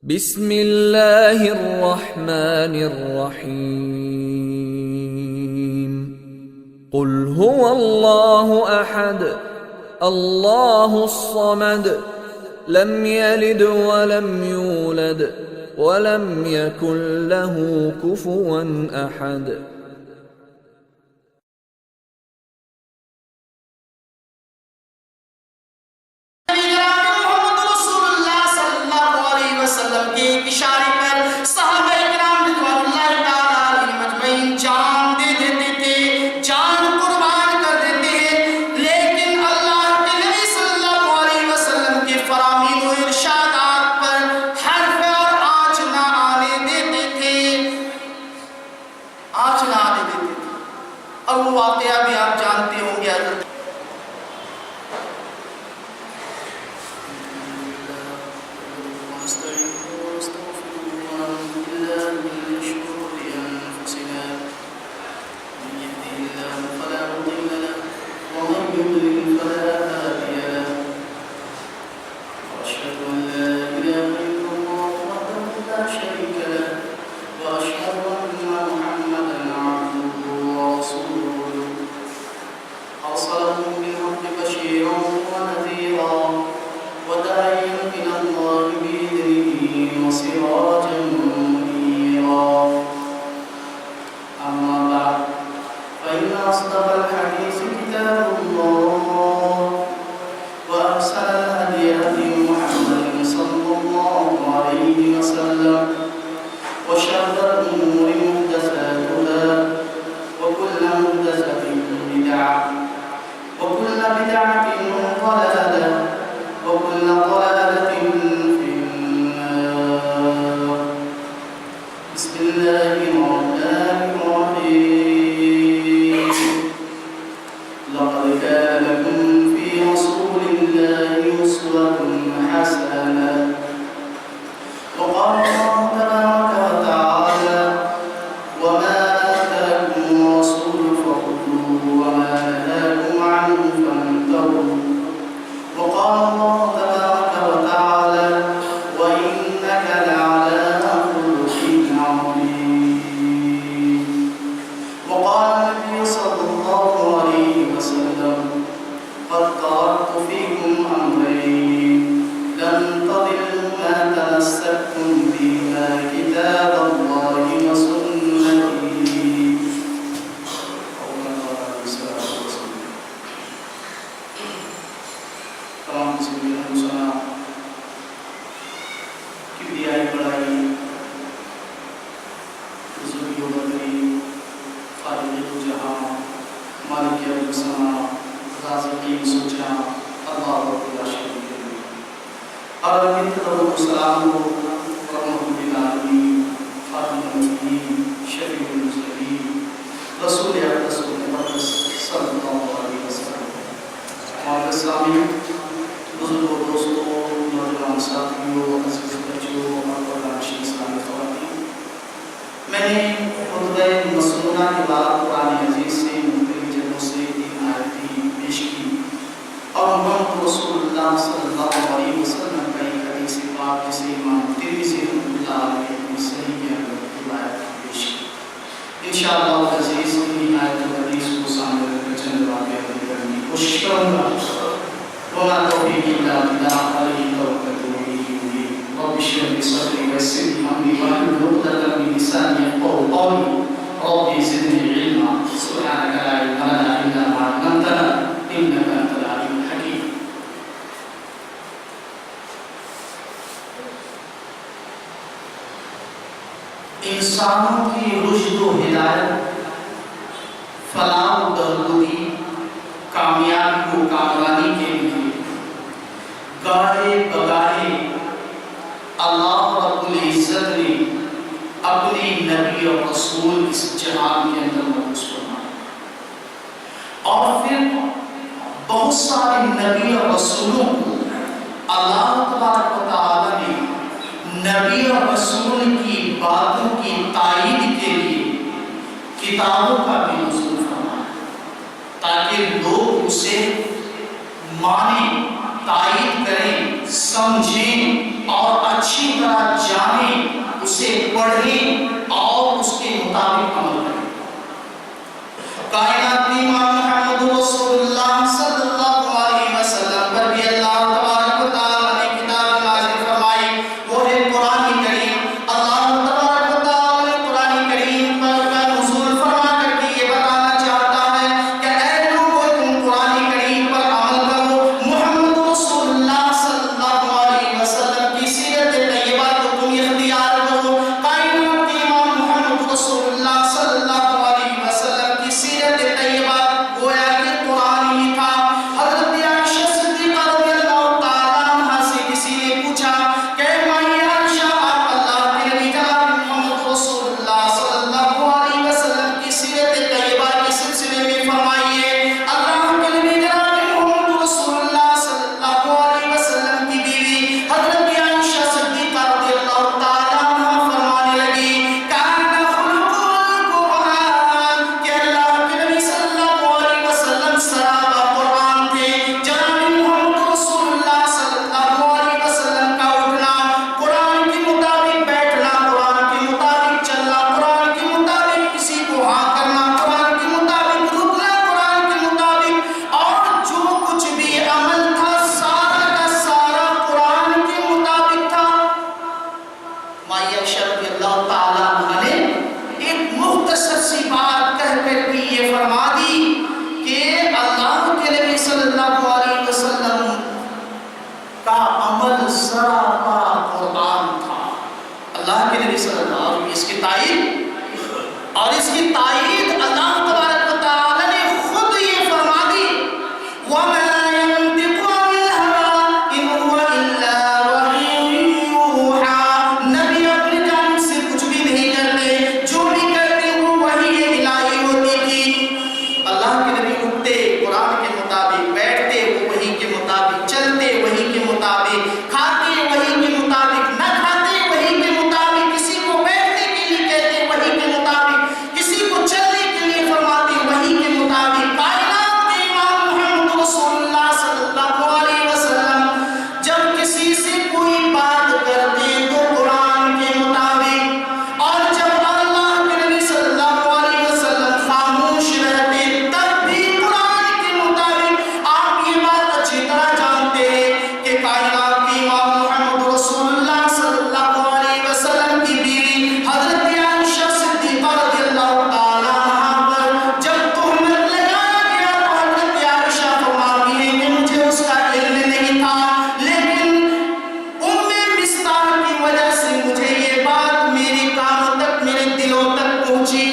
بسم اللہ الرحمن الرحیم قل هو اللہ احد اللہ الصمد لم یلد ولم یولد ولم یکن له کفوا احد۔ اور وہ واقعہ بھی آپ جانتے ہوں گے حضرت انسانوں کی رشد و ہدایت، فلاح و بہبودی، کامیابی و کامرانی کے لیے گاہے بگاہے اللہ رب العزت نے اپنی نبی اور رسول اس جہان کے اندر مبعوث فرمائے، اور پھر بہت سارے نبی اور رسولوں کو اللہ تبارک و تعالی نے نبی اور رسول کی باتوں کی تائید کے لیے کتابوں کا بھی نزول فرمایا تاکہ لوگ اسے مانیں، تائید کریں، سمجھیں اور اچھی طرح جانیں اسے پڑھیں اور اس کے مطابق عمل کریں۔ کائنات کے امام محمد رسول اللہ صلی اللہ علیہ وسلم پر بھی اللہ تبارک و تعالیٰ نے کتاب نازل فرمائی، وہ ہے قرآن کریم۔ اللہ تبارک و تعالیٰ نے قرآن کریم پر نزول فرما کر کے یہ بتانا چاہتا ہے کہ اے لوگو تم قرآن کریم پر عمل کرو، محمد رسول اللہ صلی اللہ علیہ وسلم کی سیرت طیبہ کو تم اختیار کرو۔ کائنات کے امام محمد رسول اللہ صلی اللہ علیہ وسلم کی سیرت طیبہ گویا کہ قرآن ہی تھا۔ حضرت عائشہ صدیقہ رضی اللہ تعالیٰ عنہا سے کسی نے پوچھا کہ مائی عائشہ آپ اللہ کے نبی جناب محمد رسول اللہ صلی اللہ علیہ وسلم کی سیرت طیبہ کے سلسلے میں فرمائیے۔ اللہ کے نبی جناب محمد رسول اللہ صلی اللہ علیہ وسلم کی بیوی حضرت عائشہ صدیقہ رضی اللہ تعالیٰ عنہا فرمانے لگی کان خلق القرآن، کہ اللہ کے نبی صلی اللہ علیہ وسلم سرابہ قرآن تھے۔ جناب محمد رسول اللہ صلی اللہ علیہ وسلم کا اٹھنا، قرآن کے مطابق بیٹھنا، قرآن کے مطابق چلنا، قرآن کے مطابق کسی کو ہاں کرنا، قرآن کے مطابق رکنا، قرآن کے مطابق، اور جو کچھ بھی عمل تھا سارا کا سارا قرآن کے مطابق تھا۔ مائی عائشہ رضی اللہ تعالیٰ عنہ نے ایک مختصر سی بات کہہ کر کے یہ فرما دی کہ اللہ کے نبی صلی اللہ علیہ وسلم کا عمل سراپا قرآن تھا۔ اللہ کے نبی صلی اللہ علیہ وسلم اس کی تائید، اور اس کی تائید اللہ تبارک و تعالی نے خود یہ فرما دی وَمَا يَنطِقُ عَنِ الْهَوَىٰ إِنْ هُوَ إِلَّا وَحْيٌ يُوحَىٰ، نبی اپنی جانب سے کچھ بھی نہیں کرتے، جو بھی کرتے وہ وحی الہی ہوتی تھی۔ اللہ کے نبی اٹھتے قرآن کے مطابق، بیٹھتے وہ وحی کے مطابق، چلتے وحی کے مطابق، کھاتے وحی کے مطابق، نہ کھاتے وحی کے مطابق، کسی کو بیٹھنے کے لیے کہتے وحی کے مطابق، کسی کو چلنے کے لیے فرماتے وحی کے مطابق۔ کائنات کے امام محمد رسول اللہ صلی اللہ علیہ وسلم جب کسی سے کوئی بات کرتے تو قرآن کے مطابق، اور جب اللہ کے نبی صلی اللہ علیہ وسلم خاموش رہتے تب بھی قرآن کے مطابق۔ آپ یہ بات اچھی طرح جانتے ہیں کہ کائنات کے امام محمد رسول اللہ صلی اللہ علیہ وسلم کی بیوی حضرت عائشہ صدیقہ رضی اللہ تعالیٰ عنہا پر جب تہمت لگایا گیا تو حضرت عائشہ فرماتی ہیں کہ مجھے اس کا علم نہیں تھا، لیکن مصطح کی وجہ سے مجھے یہ بات میرے کانوں تک، میرے دلوں تک پہنچی۔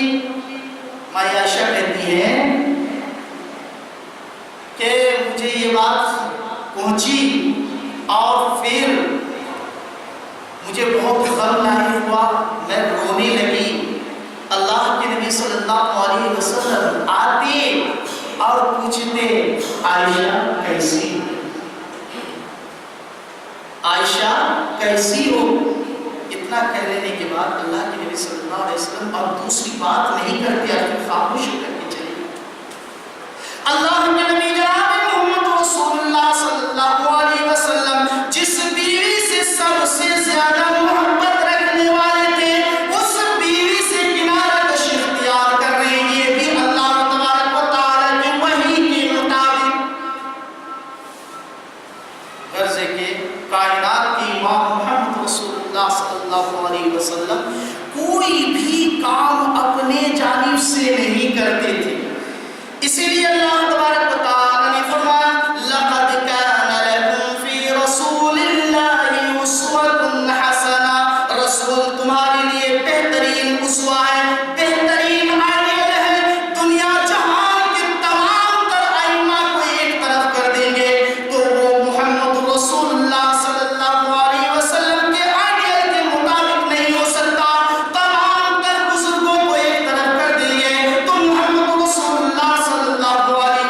مائی عائشہ کہتی ہے کہ مجھے یہ بات پہنچی اور پھر مجھے بہت غم لاحق ہوا، میں رونے لگی۔ اللہ کے نبی صلی اللہ علیہ وسلم آتے اور پوچھتے عائشہ کیسی ہو؟ عائشہ کیسی ہو؟ اتنا کہہ لینے کے بعد اللہ کے نبی صلی اللہ علیہ وسلم اور دوسری بات نہیں کرتے، اور خاموش ہو کر کے چلے۔ اللہ کے نبی جناب محمد رسول اللہ صلی اللہ علیہ وسلم جس بیوی سے سب سے زیادہ محبت رکھنے والے تھے، اس بیوی سے کنارہ کشی اختیار کر رہے ہیں، یہ بھی اللہ تبارک و تعالیٰ کی وحی کے مطابق۔ غرض کہ کائنات کے امام محمد رسول اللہ صلی اللہ علیہ وسلم کوئی بھی کام اپنے جانب سے نہیں کرتے تھے، اسی لیے اللہ تبارک و تعالیٰ نے فرمایا لَقَدْ كَانَ لَكُمْ فِي رَسُولِ اللَّهِ أُسْوَةٌ حَسَنَةٌ، رسول تمہارے لیے بہترین اسوہ ہے، بہترین آئیڈیل ہے۔ دنیا جہان کے تمام تر ائمہ کو ایک طرف کر دیں گے تو وہ محمد رسول اللہ صلی اللہ علیہ وسلم کے آئیڈیل کے مطابق نہیں ہو سکتا۔ تمام تر بزرگوں کو ایک طرف کر دیں گے تو محمد رسول اللہ صلی اللہ علیہ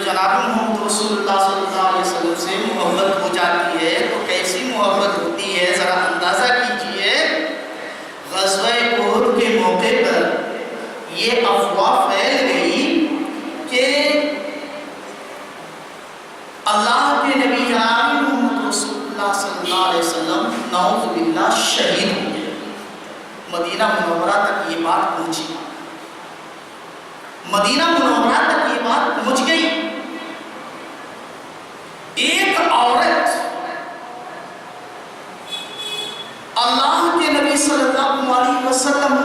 جناب محمد رسول اللہ صلی اللہ علیہ وسلم سے محبت ہو جاتی ہے تو کیسی محبت ہوتی ہے ذرا اندازہ کیجئے۔ غزوہ احد کے موقع پر یہ افواہ پھیل گئی کہ اللہ کے نبی جناب محمد رسول اللہ صلی اللہ علیہ وسلم نعوذ باللہ شہید ہو گئے۔ مدینہ منورہ تک یہ بات پہنچی، مدینہ منورہ تک یہ بات پہنچ گئی۔ ایک عورت اللہ کے نبی صلی اللہ علیہ وسلم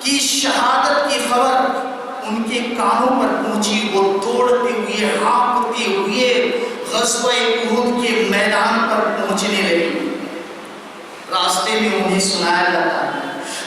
کی شہادت کی خبر ان کے کانوں پر پہنچی، وہ دوڑتے ہوئے ہانپتے ہوئے غزوہ احد کے میدان پر پہنچنے لگی۔ راستے میں انہیں سنایا جاتا ہے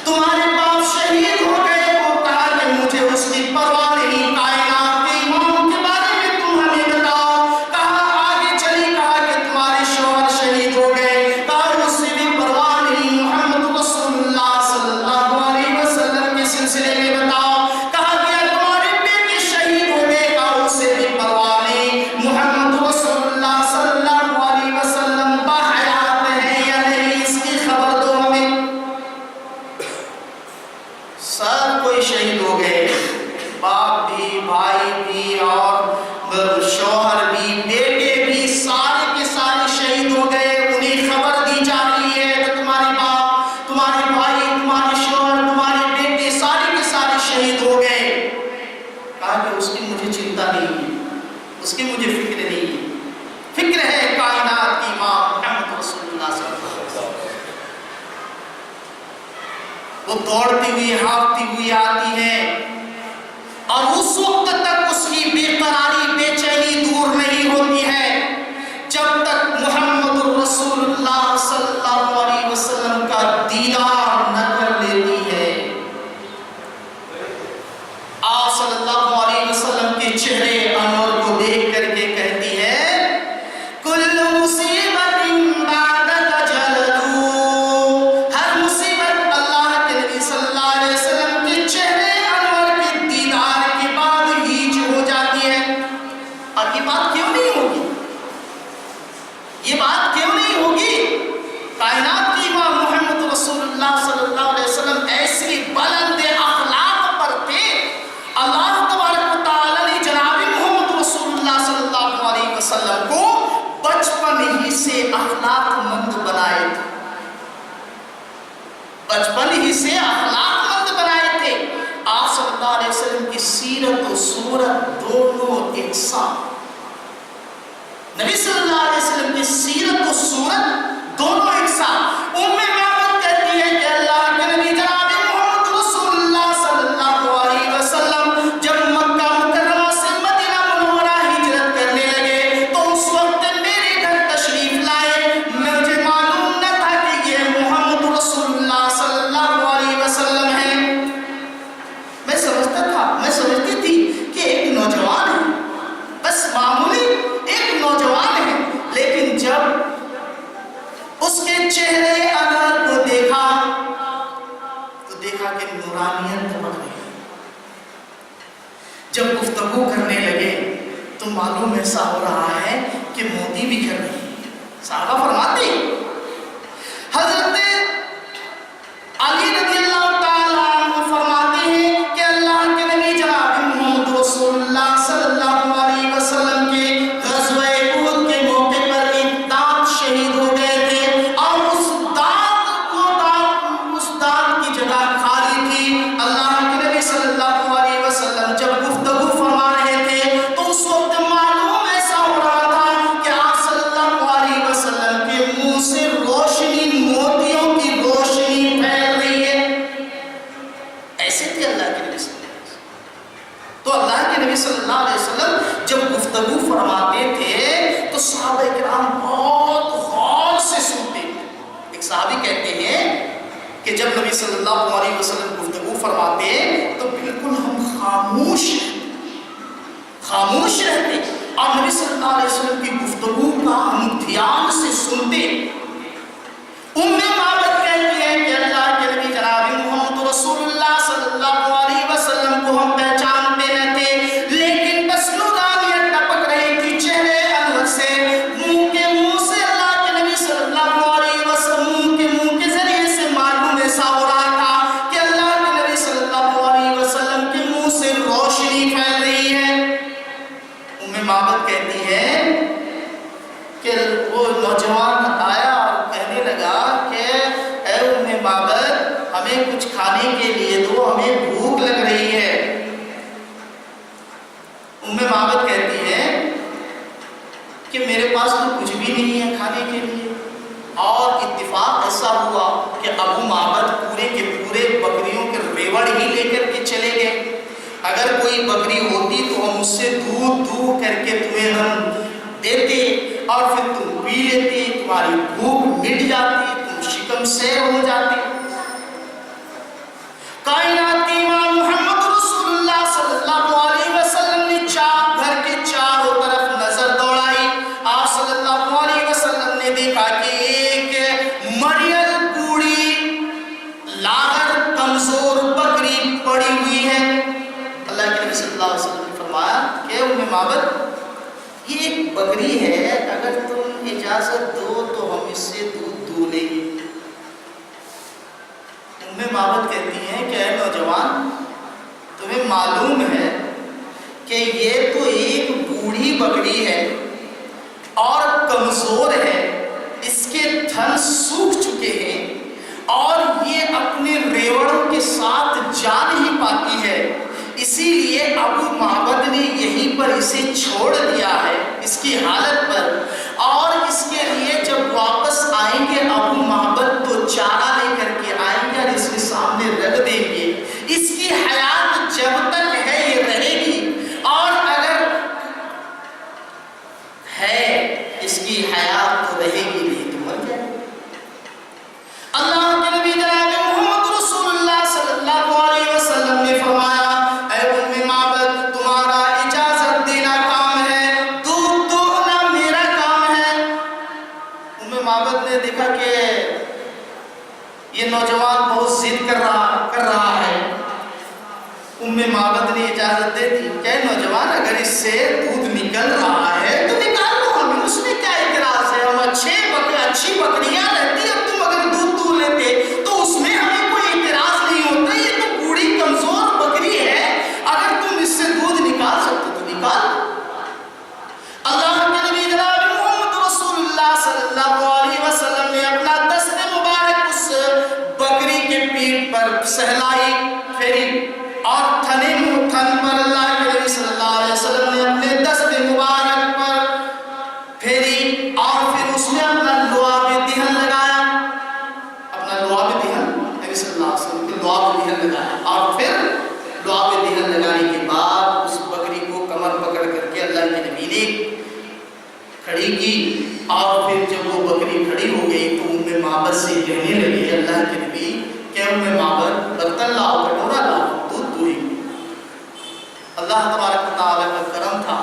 تمہارے باپ شہید ہو گئے۔ وہ کہا کہ مجھے اس کی پرواہ نہیں، کائنات کے امام کے بارے میں تم ہمیں بتاؤ۔ کہا آگے چلی، کہا کہ تمہارے شوہر شہید ہو گئے۔ کہا اس سے بھی پرواہ نہیں، محمد رسول اللہ صلی اللہ علیہ وسلم کے سلسلے میں بتاؤ۔ کہا کہ تمہارے بیٹے شہید ہو گئے۔ کہا اس سے بھی پرواہ نہیں، محمد رسول اللہ صلی اللہ علیہ وسلم باحیات ہیں یا نہیں، اس کی خبر دو ہمیں۔ سب کوئی شہید ہو گئے، باپ بھی، بھائی بھی، اور شوہر بھی، بیٹے بھی، سارے کے سارے شہید ہو گئے۔ انہیں خبر دی جا رہی ہے کہ تمہارے باپ، تمہارے بھائی، تمہارے شوہر، تمہارے بیٹے سارے کے سارے شہید ہو گئے۔ کہا کہ اس کی مجھے چنتا نہیں ہے، اس کی مجھے فکر نہیں ہے، فکر ہے کائنات کی امام محمد رسول اللہ صلی اللہ علیہ وسلم۔ وہ دوڑتی ہوئی ہانپتی ہوئی آتی ہے اور اس وقت تک اس کی بے قراری، بے چینی دور نہیں ہوتی ہے جب تک محمد رسول اللہ صلی اللہ علیہ وسلم کا دیدار نہ کر لیتی ہے۔ آپ صلی اللہ علیہ وسلم کے چہرے انور کو دیکھ کر کے کہتی ہے کل مصیبت بعد اجل، ہر مصیبت اللہ کے نبی صلی اللہ علیہ وسلم کے چہرے انور کے دیدار کے بعد ہی جو ہو جاتی ہے۔ اور یہ بات کیوں نہیں ہوگی؟ یہ بات کیوں نہیں ہوگی؟ کائنات کی امام محمد رسول اللہ صلی اللہ علیہ وسلم ایسی بلند اخلاق پر تھے، اللہ تبارک و تعالی نے جناب محمد رسول اللہ صلی اللہ علیہ وسلم کو بچپن ہی سے اخلاق مند بنائے تھے، بچپن ہی سے اخلاق مند بنائے تھے۔ آپ صلی اللہ علیہ وسلم کی سیرت و صورت دونوں یکساں، نبی صلی اللہ علیہ وسلم کی سیرت و صورت دونوں یکساں۔ ام معبد کہتی ہے کہ اللہ کے نبی جناب محمد رسول اللہ صلی اللہ علیہ وسلم جب مکہ مکرمہ سے مدینہ منورہ ہجرت کرنے لگے تو اس وقت میرے گھر تشریف لائے۔ مجھے معلوم نہ تھا کہ یہ محمد رسول اللہ صلی اللہ علیہ وسلم ہے۔ میں سمجھتی تھی کہ ایک نوجوان ہے، بس معمولی ایک نوجوان ہے، لیکن جب اس کے چہرے انور کو دیکھا تو دیکھا کہ نورانیت دمک رہی ہے۔ جب گفتگو کرنے لگے تو معلوم ایسا ہو رہا ہے کہ مودی بھی کر رہی ہے۔ صحابہ فرماتے حضرت علی رضی اللہ تعالیٰ عنہ فرماتے ہیں کہ اللہ کے نبی جناب محمد رسول اللہ صلی اللہ علیہ وسلم کے غزوہ احد کے موقع پر ایک دانت شہید ہو گئے تھے اور اس دانت کی جگہ خالی تھی۔ اللہ کے نبی صلی اللہ علیہ وسلم جب گفتگو فرما رہے تھے تو اس وقت معلوم ایسا ہو رہا تھا کہ آپ صلی اللہ علیہ وسلم کے منہ سے روشنی، موتیوں کی روشنی پھیل رہی ہے۔ ایسے تھے اللہ کے نبی صلی اللہ علیہ وسلم۔ تو اللہ کے نبی صلی اللہ علیہ وسلم جب گفتگو فرماتے تھے تو صحابہ کرام بہت غور سے سنتے تھے۔ ایک صحابی کہتے ہیں کہ جب نبی صلی اللہ علیہ وسلم گفتگو فرماتے تو بالکل ہم خاموش رہتے اور نبی صلی اللہ علیہ وسلم کی گفتگو کا ہم دھیان سے سنتے۔ ام معبد کہتی ہے کہ اللہ کے نبی جناب محمد رسول اللہ صلی اللہ علیہ وسلم کو ہم پہچانتے نہ تھے، لیکن بس نورانیت ہیں کہ وہ نوجوان آیا اور کہنے لگا کہ اے ام معبد ہمیں کچھ کھانے کے لیے دو، ہمیں بھوک لگ رہی ہے۔ ام معبد کہتی ہے کہ میرے پاس تو کچھ بھی نہیں ہے کھانے کے لیے۔ اور اتفاق ایسا ہوا کہ ابو معبد پورے کے پورے بکریوں کے ریوڑ ہی لے کر کے چلے گئے۔ اگر کوئی بکری ہوتی تو ہم اس سے دودھ دو کر کے تمہیں ہم دیتے اور پھر تم پی لیتی، تمہاری بھوک مٹ جاتی، تم شکم سیر ہو جاتی۔ کائنات کے امام محمد رسول اللہ صلی اللہ علیہ وسلم نے گھر کے چاروں طرف نظر دوڑائی۔ آپ صلی اللہ علیہ وسلم نے دیکھا کہ ایک مریل بوڑھی لاغر کمزور بکری پڑی ہوئی ہے۔ اللہ کے نبی صلی اللہ علیہ وسلم نے فرمایا کہ ام معبد یہ ایک بکری ہے، اگر تم اجازت دو تو ہم اس سے دودھ دو لیں گے۔ ام معبد کہتی ہیں کہ اے نوجوان تمہیں معلوم ہے کہ یہ تو ایک بوڑھی بکری ہے اور کمزور ہے، اس کے تھن سوکھ چکے ہیں اور یہ اپنے ریوڑوں کے ساتھ جا نہیں پاتی ہے، اسی لیے ابو معبد نے یہیں پر اسے چھوڑ دیا ہے اس کی حالت پر، اور اس کے لیے جب واپس آئیں گے ابو معبد تو چارہ لے کر کے آئیں گے اور اس کے سامنے رکھ دیں گے۔ اس کی حیات جب تک ہے یہ رہے گی، اور اگر ہے اس کی حیات تو رہے گی، نہیں تو مر جائے۔ اللہ کے نبی جناب محمد رسول اللہ صلی اللہ علیہ وسلم نے فرمایا اے ام معبد تمہارا اجازت دینا کام ہے، دودھ دوہنا میرا کام ہے۔ ام معبد نے دیکھا کہ یہ نوجوان بہت ضد کر رہا ہے۔ ام معبد نے اجازت دے دی کہ نوجوان اگر اس سے دودھ نکل رہا ہے تو نکال دو، ہمیں اس میں کیا اعتراض ہے، ہم اچھی بکریاں رہتی، اب تم اگر دودھ دو لیتے تو اس میں ہمیں کوئی اعتراض نہیں ہوتا، یہ تو بوڑھی کمزور بکری ہے، اگر تم اس سے دودھ نکال سکتے تو نکال۔ اللہ کے نبی جناب محمد رسول اللہ صلی اللہ علیہ وسلم نے اپنا دست مبارک اس بکری کے پیٹھ پر سہلائی پھیری، اور تھن پر اللہ کے نبی صلی اللہ علیہ وسلم نے اپنے دست مبارک پر پھیری، اور پھر اس نے اپنا لعاب دہن لگایا، اپنا لعاب دہن نبی صلی اللہ علیہ وسلم نے لعاب دہن لگایا، اور پھر لعاب دہن لگانے کے بعد اس بکری کو کمر پکڑ کر کے اللہ کے نبی نے کھڑی کی، اور پھر جب وہ بکری کھڑی ہو گئی تو ام معبد سے کہنے لگی اللہ کے نبی کہ ام معبد برتن لاؤ، کٹورا لاؤ، دودھ دوئی۔ اللہ تبارک و تعالیٰ کا کرم تھا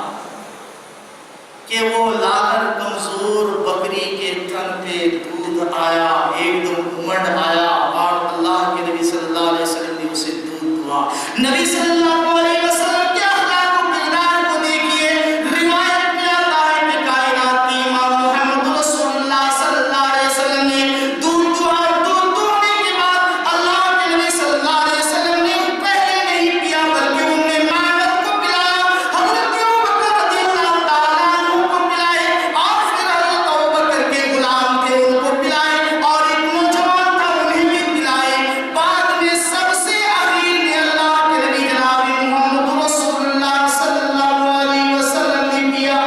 کہ وہ لاغر کمزور بکری کے تھن پہ دودھ آیا، ایک دم امنڈ آیا، اور اللہ کے نبی صلی اللہ علیہ وسلم نے اسے دودھ دیا۔ نبی صلی اللہ علیہ وسلم کے اخلاق و کردار کو دیکھیے، روایت میں آتا ہے کہ کائنات کے امام محمد رسول اللہ صلی اللہ علیہ وسلم نے دودھ دیا، اور دودھ دونے کے بعد اللہ کے نبی صلی اللہ علیہ وسلم نے پہلے نہیں پیا بلکہ ام معبد کو پلایا، حضرت ابوبکر رضی اللہ تعالیٰ عنہ کو پلائے، اور پھر حضرت ابوبکر کے غلام تھے ان کو پلائے، اور ایک نوجوان تھا انہیں بھی پلائے، بعد میں سب سے اخیر میں اللہ کے نبی جناب محمد رسول اللہ صلی اللہ علیہ وسلم نے پیا۔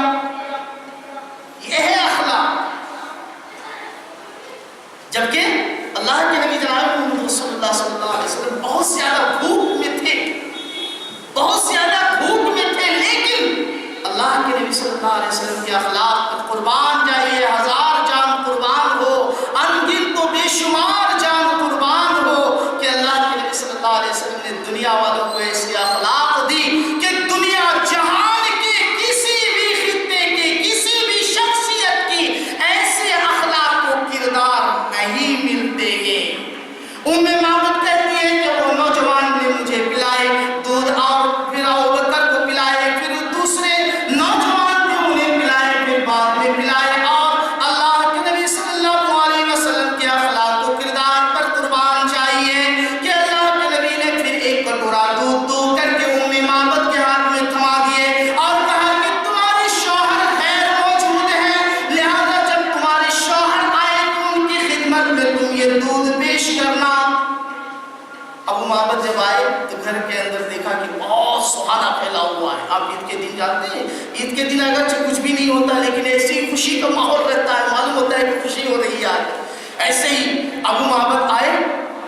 یہ ہے اخلاق۔ جبکہ اللہ کے نبی جناب محمد رسول اللہ صلی اللہ علیہ وسلم بہت زیادہ بھوک میں تھے، لیکن اللہ کے نبی صلی اللہ علیہ وسلم کے اخلاق پر قربان جائیے، ہزار جان قربان ہو، انگن تو بے شمار جان قربان ہو، کہ اللہ کے نبی صلی اللہ علیہ وسلم نے دنیا والوں کو ایسی اخلاق دی کہ دنیا جہان کے کسی بھی خطے کے کسی بھی شخصیت کی ایسے اخلاق و کردار نہیں ملتے ہیں۔ ام معبد کہتی ہے کہ وہ نوجوان نے مجھے پلائے دودھ، اور پھر ابوبکر کو پلائے، پھر دوسرے نوجوان نے انہیں پلائے، پھر آپ عید کے دن جانتے ہیں، عید کے دن اگرچہ کچھ بھی نہیں ہوتا لیکن ایسی خوشی کا ماحول رہتا ہے، معلوم ہوتا ہے کہ خوشی ہو رہی ہے آج۔ ایسے ہی ابو معبد آئے،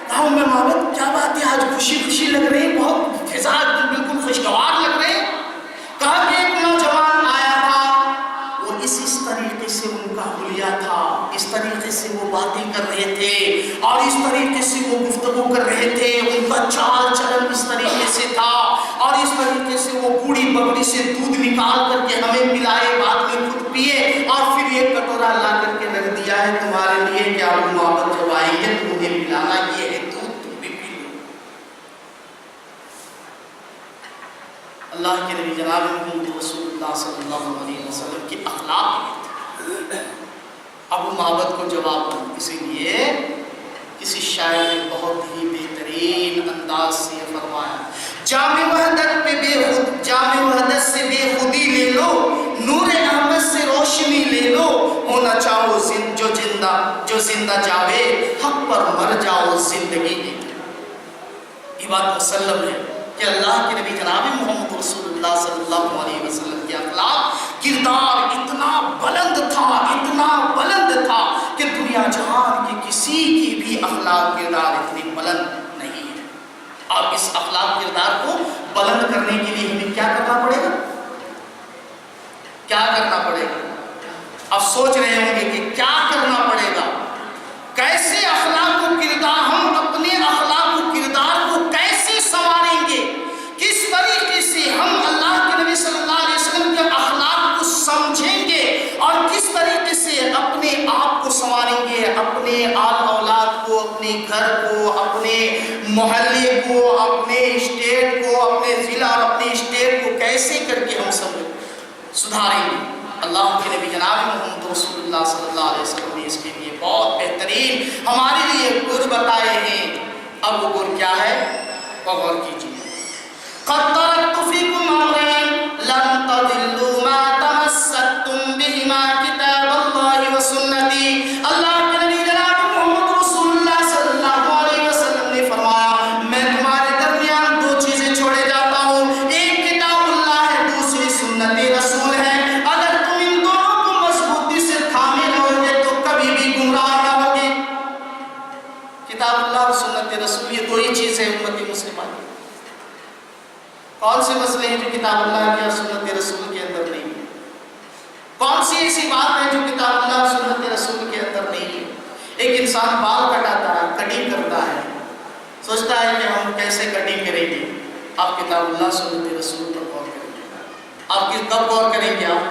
کہا ام معبد کیا بات ہے، آج خوشی خوشی لگ رہی ہے، بہت فضا بالکل خوشگوار لگ رہے ہیں۔ کہا کہ ایک نوجوان آیا تھا، وہ اس طریقے سے ان کا حلیہ تھا، اس طریقے سے وہ باتیں کر رہے تھے اور اس طریقے سے وہ گفتگو کر رہے تھے، ان کا چال چلن اس طریقے سے تھا اور اس طریقے سے وہ بوڑھی بکری سے دودھ نکال کر کے ہمیں پلائے، بعد میں خود پیے اور پھر ایک کٹورا لا کر کے رکھ دیا ہے تمہارے لیے کہ ابو معبد جب آئیں گے تو انہیں پلانا یہ ہے دودھ، تم بھی پی لو۔ اللہ کے نبی جناب محمد رسول اللہ صلی اللہ علیہ وسلم کی اخلاق یہ تھی۔ ابو معبد کو جواب دوں، اسی لیے کسی شاعر نے بہت ہی بہترین انداز سے فرمایا، جامع وحدت سے بے خودی لے لو، نور احمد سے روشنی لے لو، ہونا چاہو جو زندہ جاوے، حق پر مر جاؤ زندگی لے لو۔ یہ بات مسلم ہے کہ اللہ کے نبی جناب محمد رسول اللہ صلی اللہ علیہ وسلم کے اخلاق کردار اتنا بلند تھا کہ دنیا جہان کی کسی کی بھی اخلاق کردار اتنی بلند نہیں ہے۔ اور اس اخلاق کردار کو بلند کرنے کے لیے ہمیں کیا کرنا پڑے گا؟ کیا کرنا پڑے گا؟ اب سوچ رہے ہوں گے کہ کیا کرنا پڑے گا، کیسے اخلاق و کردار، ہم اپنے اخلاق و کردار کو کیسے سنواریں گے، کس طریقے سے ہم اللہ کے نبی صلی اللہ علیہ وسلم کے اخلاق کو سمجھیں گے اور کس طریقے سے اپنے آپ کو سنواریں گے، اپنے آل اولاد کو، اپنے گھر کو، اپنے محلے کو، اپنے اسٹیٹ کو، اپنے ضلع اور اپنے اسٹیٹ کو کیسے کر کے ہم سب سدھاریں گے۔ اللہ کے نبی جناب محمد رسول اللہ صلی اللہ علیہ وسلم نے اس کے لیے بہت بہترین ہمارے لیے گر بتائے ہیں۔ اب وہ گر کیا ہے، غور کیجیے۔ قد ترکت فیکم امرین لن تضلوا ما تمسکتم بہما کتاب اللہ و سنتی۔ اللہ کے نبی جناب محمد رسول اللہ صلی اللہ علیہ وسلم نے فرمایا، میں تمہارے درمیان دو چیزیں چھوڑے جاتا ہوں، ایک کتاب اللہ ہے، دوسری سنت رسول ہے۔ اگر تم ان دونوں کو مضبوطی سے تھامے رہو گے تو کبھی بھی گمراہ نہ ہوگے۔ کتاب اللہ اور سنت رسول، یہ دو ہی چیزیں امت مسلمہ کی۔ کون سے مسئلے ہیں جو کتاب اللہ کی اور سنت رسول کے اندر نہیں ہے؟ کون سی ایسی بات ہے جو کتاب اللہ اور سنت رسول کے اندر نہیں ہے؟ ایک انسان بال کٹاتا ہے، کٹنگ کرتا ہے، سوچتا ہے کہ ہم کیسے کٹنگ کریں گے۔ آپ کتاب اللہ سنت رسول پر غور کریں گے۔ آپ کب غور کریں گے؟ آپ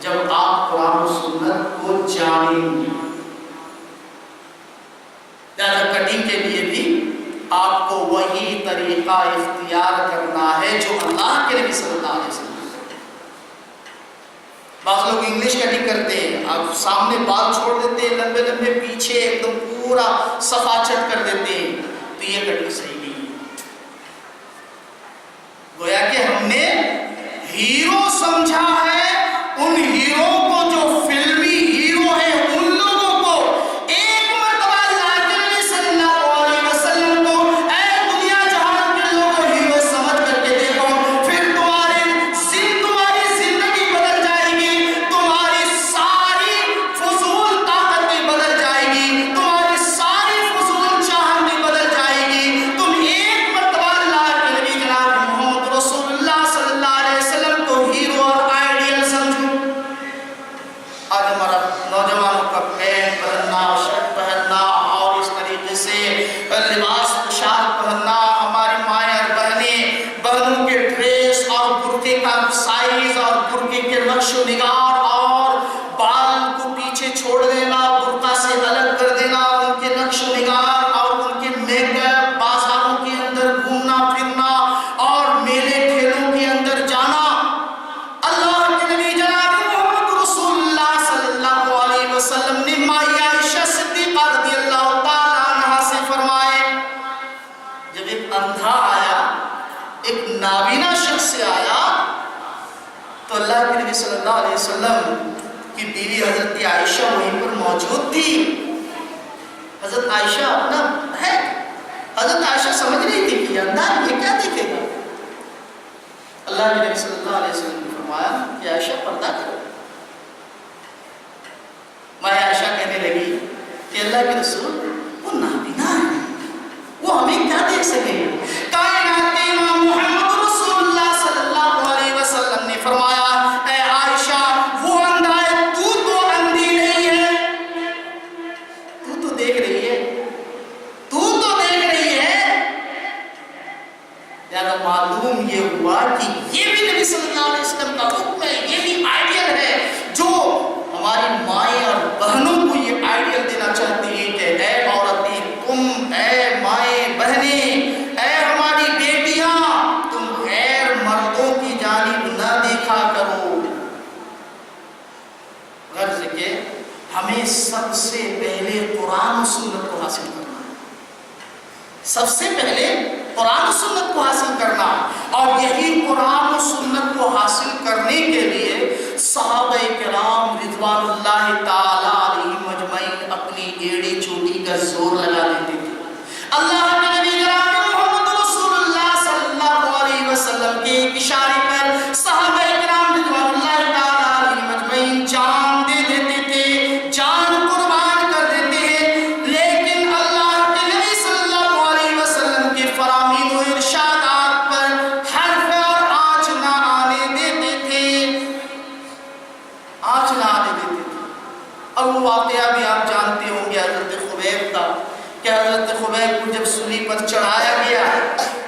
جب آپ قرآن و سنت کو جانیں گے۔ لہٰذا کٹنگ کے لیے بھی آپ کو وہی طریقہ اختیار کرنا ہے جو اللہ کے نبی صلی اللہ علیہ وسلم۔ بعض لوگ انگلش کٹنگ کرتے ہیں، آپ سامنے بال چھوڑ دیتے ہیں لمبے لمبے، پیچھے ایک دم پورا صفا چٹ کر دیتے ہیں، تو یہ کٹنگ صحیح نہیں ہے۔ گویا کہ ہم نے ہیرو سمجھا ہے ان ہیرو کو جو فلمی ہیرو ہیں، ان لوگوں کو ایک مرتبہ اللہ کے نبی صلی اللہ علیہ وسلم کو اے دنیا جہان کے لوگوں ہیرو سمجھ کر کے دیکھو، پھر تمہاری زندگی بدل جائے گی، تمہاری ساری فضول طاقتیں بدل جائے گی، تمہاری ساری فضول چاہتیں بدل جائے گی۔ تم ایک مرتبہ اللہ کے نبی جناب محمد رسول اللہ صلی اللہ علیہ وسلم کو ہیرو اور آئیڈیل سمجھو۔ آج ہمارا نوجوانوں کا پینٹ پہننا، شرٹ پہننا اور اس طریقے سے لباس پوشاک پہننا، ہماری مائیں اور بہنوں کے ڈریس اور برقعے کا سائز اور برقعے کے نقش و نگار اور بال کو پیچھے چھوڑ دینا، برقع سے الگ کر دینا، ان کے نقش و نگار اور ان کے میک اپ، بازاروں کے اندر گھومنا پھرنا اور میلے ٹھیلوں کے اندر جانا۔ اللہ کے نبی جناب محمد رسول اللہ صلی اللہ علیہ وسلم نے مائی عائشہ صدیقہ رضی اللہ تعالی عنہا سے فرمائے، جب ایک اندھا آیا، ایک نابینا شخص سے آیا، تو اللہ کے نبی صلی اللہ علیہ وسلم کی بیوی حضرت عائشہ وہیں پر موجود تھی۔ حضرت عائشہ اپنا حضرت عائشہ سمجھ رہی تھی کہ اندھا یہ کیا دیکھے گا۔ اللہ کے نبی صلی اللہ علیہ وسلم نے فرمایا کہ عائشہ پردہ کرو. ماں عائشہ کہنے لگی کہ اللہ کے رسول وہ نابینا ہے، وہ ہمیں کیا دیکھ سکے. کائنات امام محمد رسول اللہ صلی اللہ علیہ وسلم نے فرمایا اے عائشہ وہ اندھا ہے، تو اندھی نہیں ہے، تو دیکھ رہی ہے، تو دیکھ رہی ہے. یعنی معلوم یہ ہوا کہ یہ بھی نبی صلی اللہ علیہ وسلم کا حکم ہے، یہ بھی آئیڈیل ہے جو ہماری مائیں اور بہنوں کو یہ آئیڈیل دینا چاہتی ہے کہ اے عورتیں تم، اے مائیں بہنیں، اے ہماری بیٹیاں، تم غیر مردوں کی جانب نہ دیکھا کرو. غرض کہ ہمیں سب سے پہلے قرآن و سنت کو حاصل کرنا ہے، سب سے پہلے قرآن و سنت کو حاصل کرنا. اور یہی قرآن و سنت کو حاصل کرنے کے لیے صحابہ کرام رضوان اللہ تعالی علیہم اجمعین اپنی ایڑی چوٹی کا زور لگا دیتے تھے. اللہ کے نبی جناب محمد رسول اللہ صلی اللہ علیہ وسلم کے اشارے پر صحابہ کرام رضوان اللہ تعالی علیہم اجمعین جان دے دیتے تھے، جان قربان کر دیتے ہیں. لیکن اللہ کے نبی صلی اللہ علیہ وسلم کے فرامین و ارشادات پر حرف اور آنچ نہ آنے دیتے تھے، آنچ نہ آنے دیتے تھے. اور وہ واقعہ بھی آپ جانتے ہوں گے حضرت خبیب کا، کہ حضرت خبیب کو جب سولی پر چڑھایا گیا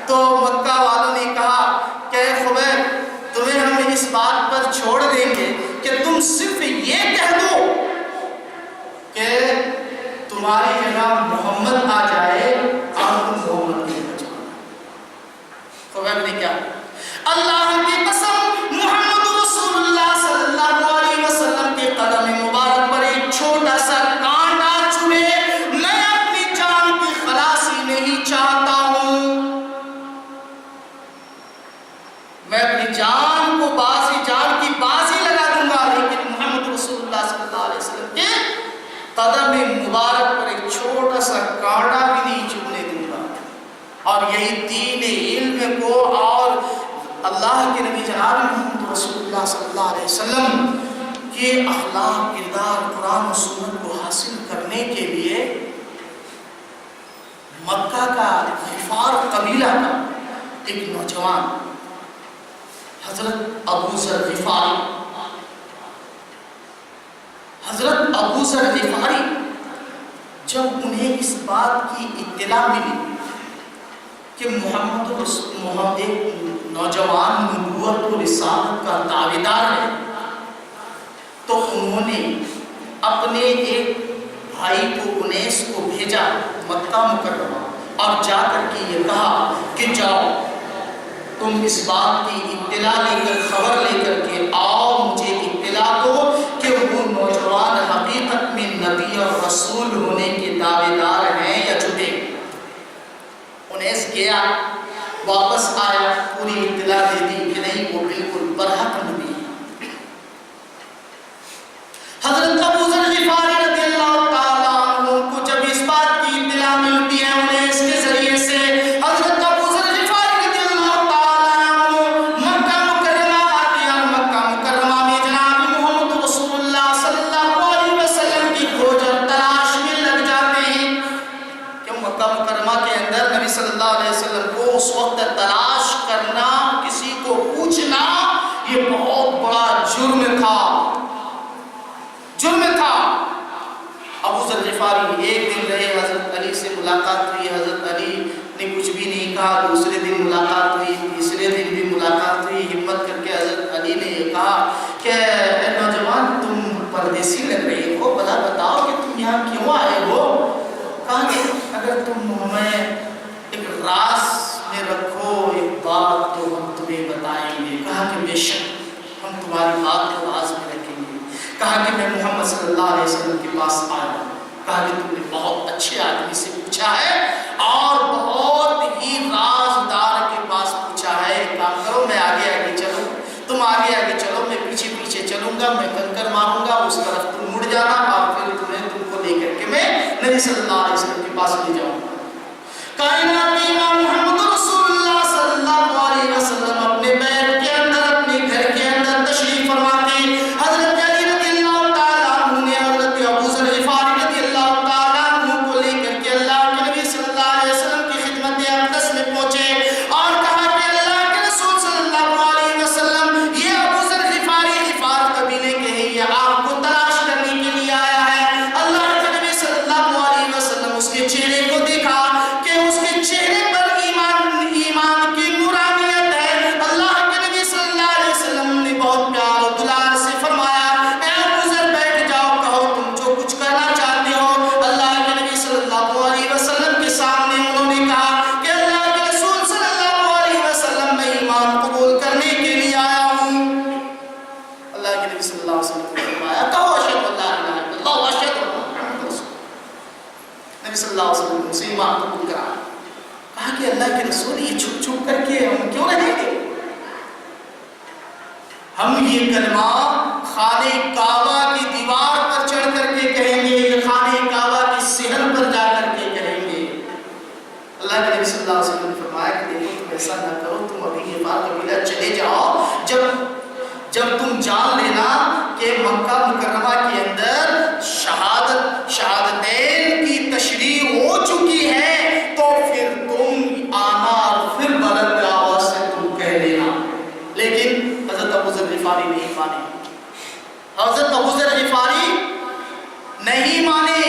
تو مکہ والوں نے کہا کہ خبیب تمہیں ہم اس بات پر چھوڑ دیں گے کہ تم صرف یہ کہہ دو کہ تمہاری جگہ محمد آ جائے اور تم محمد کی بچانا. خبیب نے کیا؟ اللہ کی قسم محمد رسول اللہ صلی اللہ علیہ وسلم کے قدم مبارک پر ایک چھوٹا سا کانٹا چبھے میں اپنی جان کی خلاصی نہیں چاہتا ہوں، میں اپنی جان کو جان کی بازی لگا دوں گا، لیکن محمد رسول اللہ صلی اللہ علیہ وسلم کے قدم مبارک پر ایک چھوٹا سا کانٹا بھی نہیں چبھنے دوں گا. اور یہی دین علم کو اور اللہ کے نبی جناب محمد رسول اللہ صلی اللہ علیہ وسلم کے اخلاق، کردار، قرآن و سنت کو حاصل کرنے کے لیے مکہ کا غفار قبیلہ کا ایک نوجوان حضرت ابو ذر غفاری، حضرت ابو ذر غفاری جب انہیں اس بات کی اطلاع ملی کہ محمد ایک نوجوان نبوت و رسالت کا دعویدار ہے، تو انہوں نے اپنے ایک بھائی کو انیس کو بھیجا مکہ مکرمہ اور جا کر کے یہ کہا کہ جاؤ تم اس بات کی اطلاع لے کر، خبر لے کر کے آؤ، مجھے اطلاع دو کہ وہ نوجوان حقیقت میں نبی اور رسول ہونے کے دعویدار ہیں یا جھوٹے. انیس گیا، واپس آیا، پوری اطلاع دے دی کہ نہیں وہ بالکل برحق نبی ہے. حضرت ابو ذر غفاری رضی اللہ تعالیٰ عنہ کو جب اس بات کی اطلاع ملتی ہے انیس کے ذریعے سے، حضرت ابو ذر غفاری رضی اللہ تعالیٰ عنہ مکہ مکرمہ آتے ہیں. مکہ مکرمہ میں جناب محمد رسول اللہ صلی اللہ علیہ وسلم کی کھوج اور تلاش میں لگ جاتے ہیں. کہ مکہ مکرمہ کے اندر نبی صلی اللہ علیہ وسلم کو اس وقت تلاش کرنا، کسی کو پوچھنا، یہ بہت بڑا جرم تھا، جرم تھا. ابو ذر غفاری ایک دن رہے، حضرت علی سے ملاقات ہوئی، حضرت علی نے کچھ بھی نہیں کہا. دوسرے دن ملاقات ہوئی، تیسرے دن بھی ملاقات ہوئی. ہمت کر کے حضرت علی نے یہ کہا کہ اے نوجوان تم پردیسی لگ رہے ہو، بھلا بتاؤ کہ تم یہاں کیوں آئے ہو. کہا کہ اگر تم ہمیں ایک راز میں رکھو ایک بات تو ہم تمہیں بتائیں گے. کہا کہ بے شک ہم تمہاری بات کو راز میں رکھیں گے. کہا کہ میں محمد صلی اللہ علیہ وسلم کے پاس آیا ہوں. کہا کہ تم نے بہت اچھے آدمی سے پوچھا ہے اور بہت ہی رازدار کے پاس پوچھا ہے. ایک کام کرو، میں آگے آگے چلوں، تم آگے آگے چلو، میں پیچھے پیچھے چلوں گا، میں کنکر ماروں گا، اس طرف تم مڑ جانا اور پھر تم کو لے کر کے میں نبی صلی اللہ علیہ وسلم کے پاس لے جاؤں گا. کائنات امام محمد رسول اللہ صلی اللہ علیہ وسلم اپنے بیت کے کرنے کے لیے آیا ہوں۔ اللہ کے نبی صلی اللہ علیہ وسلم نے فرمایا کہو اشہد ان لا الہ الا اللہ واشہد ان محمد رسول اللہ۔ نبی صلی اللہ علیہ وسلم نے اسے ایمان قبول کرا، کہا کہ اللہ کے رسول یہ چھپ چھپ کر کے ہم کیوں رہیں گے؟ ہم یہ کلمہ خانہ کعبہ کی دیوار پر چڑھ کر کے کہیں گے، یہ خانہ کعبہ کی صحن پر جا کر کے کہیں گے۔ اللہ کے نبی صلی اللہ علیہ وسلم نے فرمایا کہ دیکھو تم ایسا نہ کرو، تم ابھی غفار قبیلہ چلے جاؤ، جب تم جان لینا کہ مکہ مکرمہ کے اندر شہادتین کی تشریح ہو چکی ہے تو پھر تم آنا اور پھر بلند آواز سے تم کہہ دینا۔ لیکن حضرت ابو ذر غفاری نہیں مانے، حضرت ابو ذر غفاری نہیں مانے۔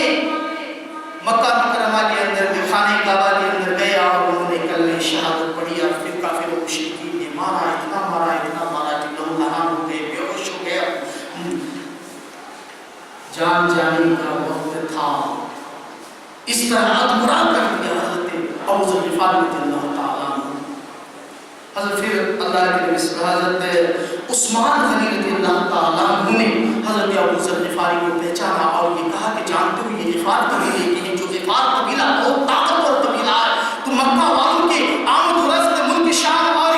مکہ مکرمہ کے اندر خانہ کعبہ کے اندر گئے اور انہوں نے کلمہ شہادت پڑھی اور پھر کافر و مشرکین نے مارا، اتنا مارا کہ لوگ لہان ہو گئے، بے ہوش ہو گئے۔ جان جانے کا وقت تھا، اس طرح ادمرا کر دیا حضرت ابو ذر غفاری رضی اللہ تعالیٰ عنہ۔ حضرت پھر اللہ کے نبی حضرت عثمان غنی رضی اللہ تعالیٰ عنہ نے حضرت ابو ذر غفاری کو پہچانا اور یہ کہا کہ جانتے ہو یہ غفار قبیلے کے ہیں، جو غفار قبیلہ بہت طاقتور قبیلہ ہے، تو مکہ والوں کے آمد و رفت ملک شام اور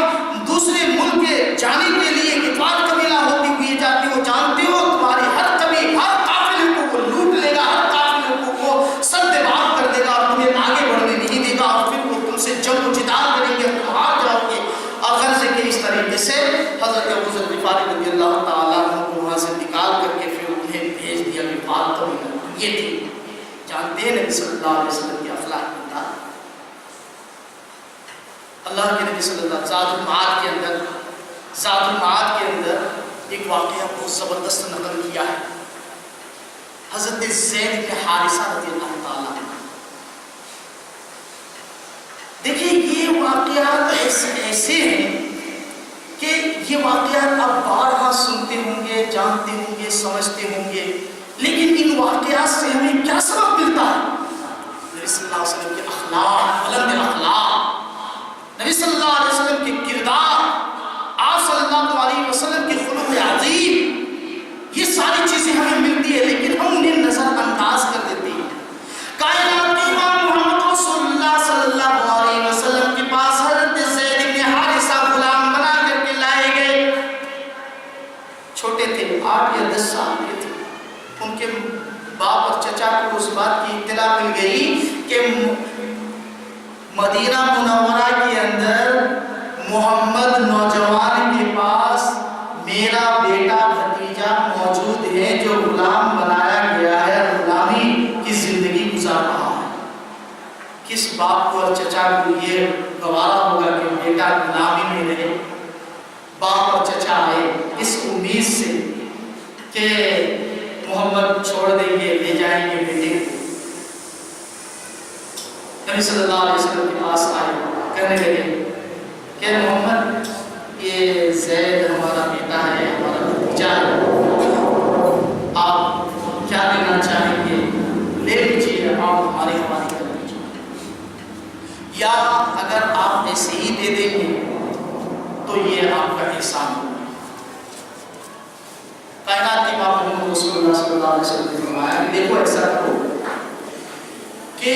دوسرے ملک کے جانے کے لیے غفار قبیلہ ہوتی ہوئی جاتی ہو، جانتے ہو تمہارے ہر قبیلے ہر قافلے کو وہ لوٹ لے گا، ہر قافلے کو وہ سد باب کر دے گا اور تمہیں آگے بڑھنے نہیں دے گا، اور پھر وہ تم سے جنگ و جدال کریں گے، تم ہار جاؤ گے۔ اور غرض کے اس طریقے سے حضرت ابو ذر غفاری رضی اللہ تعالیٰ عنہ کو وہاں سے نکال کر کے پھر انہیں بھیج دیا غفار قبیلہ۔ یہ تھی، جانتے ہیں نبی صلی اللہ علیہ وسلم کی اخلاق کی بات۔ اللہ کے نبی صلی اللہ علیہ وسلم زاد المعاد کے اندر ایک واقعہ بہت زبردست نقل کیا ہے۔ حضرت زید بن حارثہ رضی اللہ تعالیٰ عنہ، دیکھیں یہ واقعات ایسے ہیں کہ یہ واقعات آپ بارہا سنتے ہوں گے، جانتے ہوں گے، سمجھتے ہوں گے، لیکن ان واقعات سے ہمیں کیا سبق ملتا ہے؟ نبی صلی اللہ علیہ وسلم کے اخلاق، بلند اخلاق، نبی صلی اللہ علیہ وسلم کے کردار، آپ صلی اللہ علیہ وسلم کے خلق عظیم، یہ ساری چیزیں ہمیں ملتی ہے لیکن ہم انہیں نظر انداز کر دیتے ہیں۔ کائنات کے امام محمد رسول اللہ صلی اللہ علیہ وسلم کے پاس حضرت زید بن حارثہ غلام بنا کر کے لائے گئے، چھوٹے تھے، 8 یا 10 سال کے تھے۔ ان کے باپ اور چچا کو اس بات کی اطلاع مل گئی کہ مدینہ منورہ کے اندر محمد نوجوان کے پاس میرا بیٹا بھتیجا موجود ہے جو غلام بنایا گیا ہے، غلامی کی زندگی گزار رہا ہے۔ کس باپ کو اور چچا کو یہ گوارا ہوگا کہ بیٹا غلامی میں رہے؟ باپ اور چچا آئے اس امید سے کہ محمد چھوڑ دیں گے، لے جائیں گے بیٹے کو۔ نبی صلی اللہ علیہ وسلم کے پاس آئے، کہنے لگے کہ محمد یہ زید ہمارا بیٹا ہے، ہمارا بھتیجا ہے، آپ کیا لینا چاہیں گے لے لیجیے، آپ ہماری حوالے کر دیجیے، یا اگر آپ ایسے ہی دے دیں گے تو یہ آپ کا احسان ہوگا۔ کائنات کے امام محمد رسول اللہ صلی اللہ علیہ وسلم نے فرمایا کہ دیکھو ایسا کرو کہ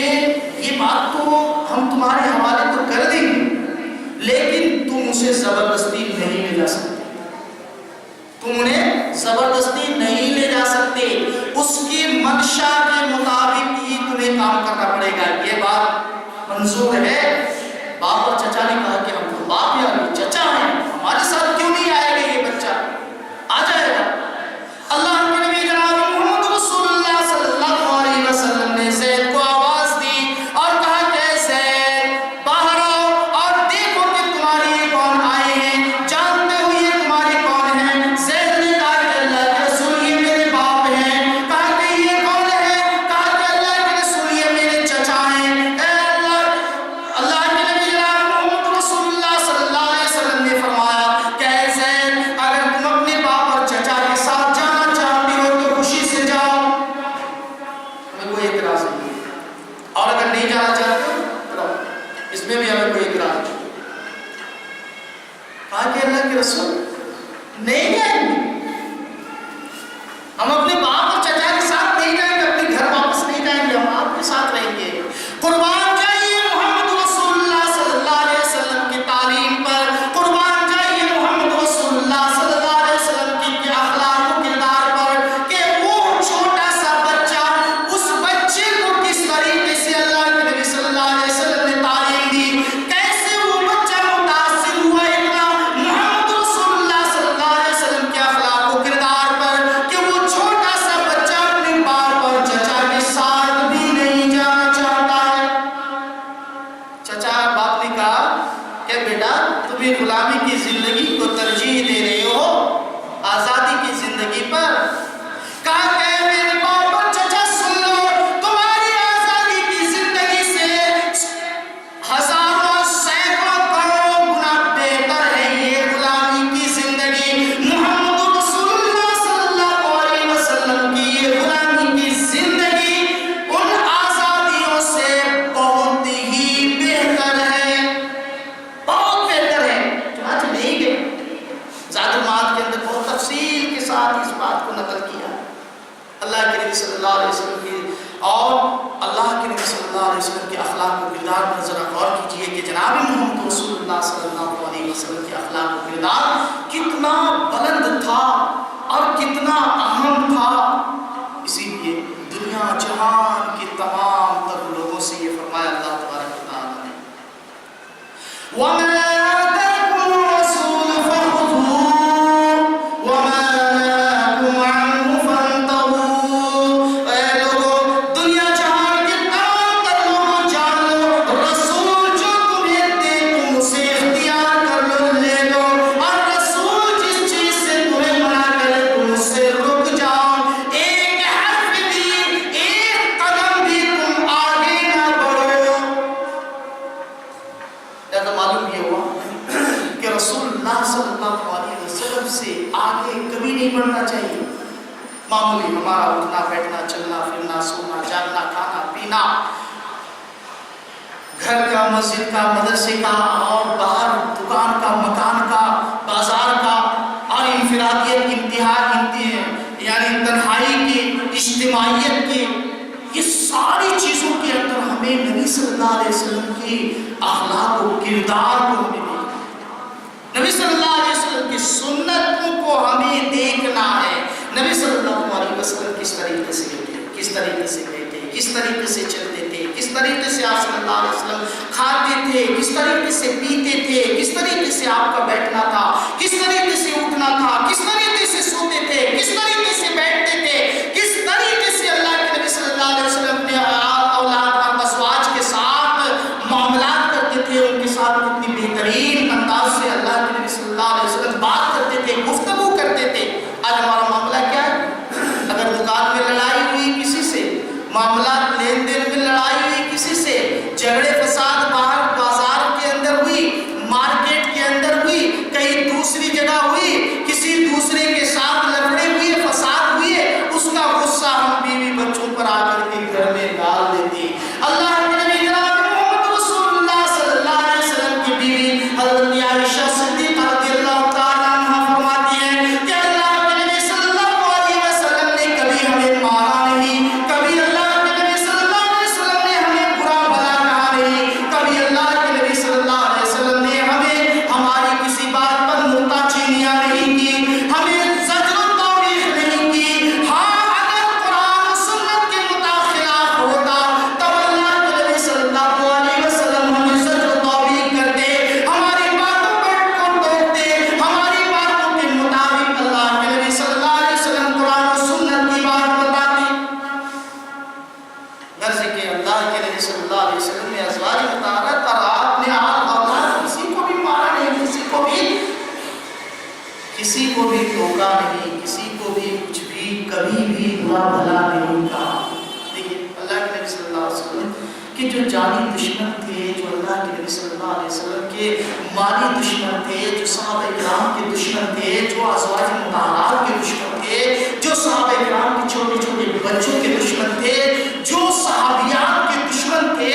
یہ بات تو ہم تمہارے حوالے تو کر دیں گے لیکن تم اسے زبردستی نہیں لے جا سکتے، تم انہیں زبردستی نہیں لے جا سکتے، اس کی منشا کے مطابق ہی تمہیں کام کرنا پڑے گا۔ یہ بات منظور ہے؟ باپ اور چچا نے کہا کہ ہم تو باپ یا چچا ہیں، ہمارے ساتھ کیوں نہیں آئے گا یہ بچہ؟ آ جائے گا۔ اللہ کے نبی جناب محمد رسول اللہ صلی اللہ علیہ وسلم نے زید کو آواز دی اور کہا کہ زید باہر آؤ اور دیکھو کہ تمہارے یہ کون آئے ہیں، جانتے ہو یہ تمہارے کون ہیں؟ زید نے کہا کہ اللہ کے رسول یہ میرے باپ ہیں۔ کہا کہ یہ کون ہے؟ کہا کہ اللہ کے رسول یہ میرے چچا ہیں۔ اے اللہ کے نبی جناب محمد رسول اللہ صلی اللہ علیہ وسلم نے فرمایا آگے اللہ کے رسول نہیں جائیں گے، ہم اپنے باپ اور چچا کے ساتھ نہیں جائیں گے، اپنے گھر واپس نہیں جائیں گے، ہم آپ کے ساتھ رہیں گے۔ قربان جائیے محمد رسول اللہ صلی اللہ علیہ وسلم کی تعلیم پر، قربان جائیے محمد رسول اللہ صلی اللہ علیہ وسلم کے اخلاق و کردار پر، کہ وہ چھوٹا سا بچہ، اس بچے کو کس طریقے سے اللہ کے نبی صلی اللہ علیہ وسلم نے تعلیم دی، کیسے وہ بچہ متاثر ہوا اتنا محمد رسول اللہ صلی اللہ علیہ وسلم کے اخلاق و کردار پر، کہ وہ چھوٹا سا بچہ اپنے باپ اور چچا کے ساتھ بھی نہیں جانا چاہتا ہے۔ چچا باپ نے کہا کہ بیٹا تمہیں غلامی کی زندگی کو ترجیح دے رہے ہو آزادی کی زندگی پر؟ کہا کہ میرے باپ اور چچا سن لو، تمہاری آزادی کی زندگی سے ہزاروں سینکڑوں کروڑوں گنا بہتر ہے یہ غلامی کی زندگی۔ محمد رسول اللہ صلی اللہ علیہ وسلم کی یہ غلامی کی زندگی ان آزادیوں سے بہت ہی بہتر ہے، بہت بہتر ہے۔ چنانچہ نہیں گئے، زاد المعاد کے اندر بہت تفصیل کے ساتھ اس بات کو نقل کیا اللہ کے نبی صلی اللہ علیہ وسلم کی، اور اللہ کے نبی صلی اللہ علیہ وسلم کے اخلاق و کردار پر ذرا غور کیجئے کہ جناب محمد رسول اللہ صلی اللہ علیہ وسلم کے اخلاق و کردار کتنا بلند تھا اور کتنا اہم تھا۔ اسی لیے دنیا جہان کے تمام تر لوگوں سے یہ فرمایا اللہ تبارک و تعالیٰ نے، وَمَا آتَاكُمُ الرَّسُولُ فَخُذُوهُ وَمَا نَهَاكُمْ عَنْهُ فَانْتَهُوا۔ اے لوگوں، دنیا جہان کے تمام تر لوگوں جان لو، رسول جو تمہیں دے تم اسے اختیار کر لو، لے لو، اور رسول جس چیز سے تمہیں منع کرے تم اس سے رک جاؤ، ایک حرف بھی، ایک قدم بھی تم آگے نہ بڑھو۔ لہذا معلوم یہ ہوا کہ رسول اللہ صلی اللہ علیہ وسلم سے آگے کبھی نہیں بڑھنا چاہیے۔ معمولی ہمارا اٹھنا بیٹھنا چلنا پھرنا سونا جاگنا کھانا پینا، گھر کا مسجد کا مدرسے کا اور باہر دکان کا مکان کا بازار کا، اور انفرادیت یعنی تنہائی کی اجتماعیت کی، یہ ساری چیزوں کے اندر ہمیں نبی صلی اللہ علیہ وسلم کی اخلاق و کردار کو ہمیں دیکھنا، نبی صلی اللہ علیہ وسلم کی سنتوں کو ہمیں دیکھنا ہے۔ نبی صلی اللہ علیہ وسلم کس طریقے سے اٹھے، کس طریقے سے بیٹھے، کس طریقے سے چلتے تھے، کس طریقے سے آپ صلی اللہ علیہ وسلم کھاتے تھے، کس طریقے سے پیتے تھے، کس طریقے سے آپ کا بیٹھنا تھا، کس طریقے سے اٹھنا تھا، کس طریقے سے سوتے تھے، کس طریقے سے بیٹھتے تھے، کس طریقے سے اللہ کے نبی صلی اللہ علیہ وسلم اپنے اولاد اور ازواج کے ساتھ معاملات کرتے تھے، ان کے ساتھ کتنی بہترین انداز سے اللہ کے نبی صلی اللہ علیہ وسلم بات کرتے تھے، گفتگو کرتے تھے۔ آج ہمارا معاملہ کیا ہے؟ اگر دکان میں لڑائی ہوئی کسی سے، معاملات لین دین میں لڑائی ہوئی کسی سے، جھگڑے فساد باہر بازار کے اندر ہوئی، مارکیٹ کے اندر ہوئی، کہیں دوسری جگہ ہوئی، کسی دوسرے کے ساتھ لڑنے ہوئے، فساد ہوئے، اس کا غصہ ہم بیوی بچوں پر آ کر کے گھر میں ڈال دیتے۔ اللہ کے نبی جناب محمد رسول اللہ صلی اللہ علیہ وسلم کی بیوی حضرت عائشہ صدیقہ رضی اللہ تعالیٰ عنہا فرماتی ہیں کہ اللہ کے نبی صلی اللہ علیہ وسلم نے کبھی ہمیں مارا نہیں، کبھی اللہ کے نبی صلی اللہ علیہ وسلم نے ہمیں برا بھلا کہا نہیں، کبھی اللہ کے نبی صلی اللہ علیہ وسلم نے ہمیں ہماری کسی بات پر نکتہ چینیاں نہیں کی، ہمیں زجر و توبیخ نہیں کی۔ ہاں اگر قرآن و سنت کے متخلاف ہوتا تب اللہ کے نبی صلی اللہ علیہ وسلم ہمیں زجر و توبیخ کرتے، ہماری باتوں پر ٹوکتے، ہماری باتوں کے مطابق اللہ کے نبی صلی اللہ علیہ وسلم قرآن و سنت کی بات بتاتے۔ غرض کہ اللہ کے نبی صلی اللہ علیہ وسلم نے ازواج مطہرات اور آپ نے آل اولاد کسی کو بھی مارا نہیں، کسی کو بھی ٹوکا نہیں، کسی کو بھی کچھ بھی کبھی بھی برا بھلا نہیں کہا۔ دیکھیے اللہ کے نبی صلی اللہ علیہ وسلم کہ جو جانی دشمن تھے، جو اللہ کے نبی صلی اللہ علیہ وسلم کے مالی دشمن تھے، جو صحابہ کرام کے دشمن تھے، جو ازواج مطہرات کے دشمن تھے، جو صحابہ کرام کے چھوٹے چھوٹے بچوں کے دشمن تھے، جو صحابیات کے دشمن تھے،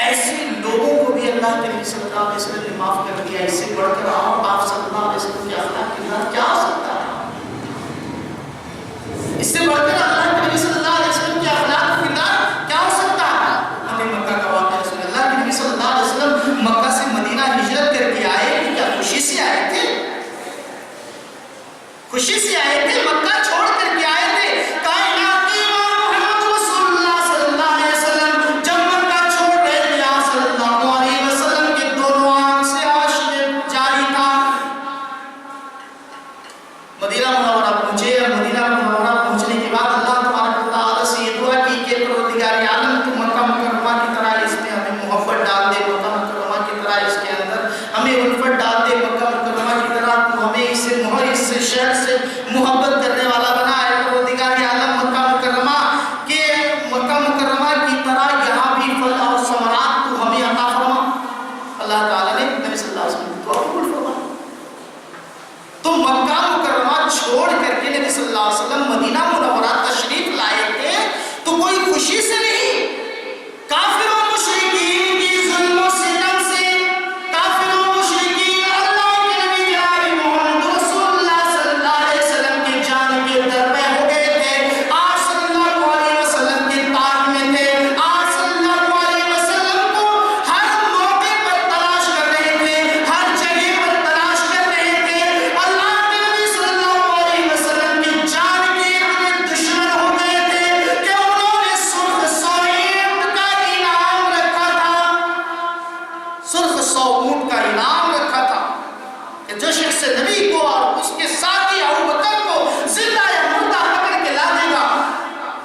ایسے لوگوں کو بھی اللہ کے نبی صلی اللہ علیہ وسلم نے معاف کر دیا۔ اس سے بڑھ کر آپ صلی اللہ علیہ وسلم اس سے بڑھ کر اللہ کے نبی صلی اللہ علیہ وسلم کے اخلاق و کردار کیا ہو سکتا ہے؟ ہمیں مکہ کا واقعہ سن، اللہ کے نبی صلی اللہ علیہ وسلم مکہ سے مدینہ ہجرت کر کے آئے، کیا خوشی سے آئے تھے؟ خوشی سے آئے تھے، مکہ چھوڑ کر کے آئے تھے۔ کائنات کے امام محمد رسول اللہ صلی اللہ علیہ وسلم جب مکہ چھوڑ رہے تھے، آپ صلی اللہ علیہ وسلم کے دونوں آنکھ سے آنسو جاری تھا۔ مدینہ منورہ پہنچے، اور مدینہ منورہ پہنچنے کے بعد اللہ تبارک و تعالیٰ سے یہ دعا کی کہ پروردگار عالم تو مکہ مکرمہ کی طرح اس میں ہمیں محبت ڈال دے، مکہ مکرمہ کی طرح اس کے اندر ہمیں الفت ڈال دے، مکہ مکرمہ کی طرح تو ہمیں اس سے شہر سے محبت کرنے والا بنا ہے۔ پروردگار عالم مکہ مکرمہ کی طرح یہاں بھی پھل اور ثمرات تو ہمیں عطا فرما۔ اللہ تعالیٰ نے نبی صلی اللہ علیہ وسلم کی دعا قبول فرما۔ تو مکہ مکرمہ چھوڑ کر کے نبی صلی اللہ علیہ وسلم مدینہ منورہ تشریف لائے تھے، تو کوئی خوشی سے نہیں، کافر و مشرکین کی ظلم و ستم سے، کافر و مشرکین اللہ کے نبی جناب محمد رسول اللہ صلی اللہ علیہ وسلم کی جان کے در پہ ہو گئے تھے۔ آپ صلی اللہ علیہ وسلم کے تاج میں تھے، آپ صلی اللہ علیہ وسلم کو ہر موقع پر تلاش کر رہے تھے، ہر جگہ پر تلاش کر رہے تھے۔ اللہ کے نبی صلی اللہ علیہ وسلم کی جان کے اتنے دشمن ہو گئے تھے کہ انہوں نے سرخ سو اونٹ کا انعام رکھا تھا، سرخ سو اونٹ کا انعام رکھا تھا کہ جو شخص نبی کو اور اس کے ساتھی ابوبکر کو زندہ یا مردہ پکڑ کے لا دے گا،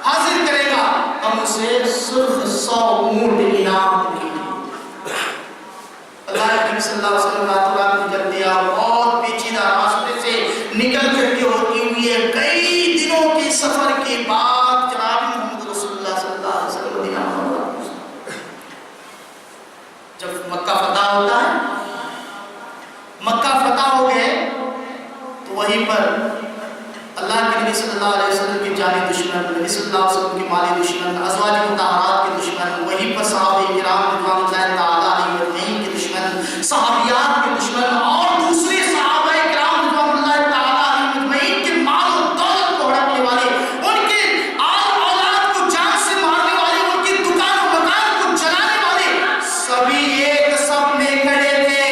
حاضر کرے گا، ہم اسے سرخ سو اونٹ انعام دیں گے۔ اللہ کے نبی صلی اللہ علیہ وسلم راتوں رات نکل دیا، بہت پیچیدہ راستے سے نکل کر کے ہوتی ہوئی ہے کئی دنوں کے سفر کے بعد جناب محمد رسول اللہ صلی اللہ علیہ وسلم مدینہ منورہ پہنچے۔ جب مکہ فتح ہوتا ہے، مکہ فتح ہو گئے تو وہیں پر اللہ کے نبی صلی اللہ علیہ وسلم کی جانی دشمن، نبی صلی اللہ علیہ وسلم کی مالی دشمن، ازواج مطہرات کے دشمن، وہیں پر صحابہ کرام رضوان اللہ تعالیٰ علیہ اجمعین کے دشمن، صحابیات کے دشمن، اور دوسرے صحابہ کرام رضوان اللہ تعالیٰ علیہ اجمعین کے مال و دولت کو ہڑپنے والے، ان کے آل اولاد کو جان سے مارنے والے، ان کی دکان و مکان کو جلانے والے، سبھی ایک سب میں کھڑے تھے۔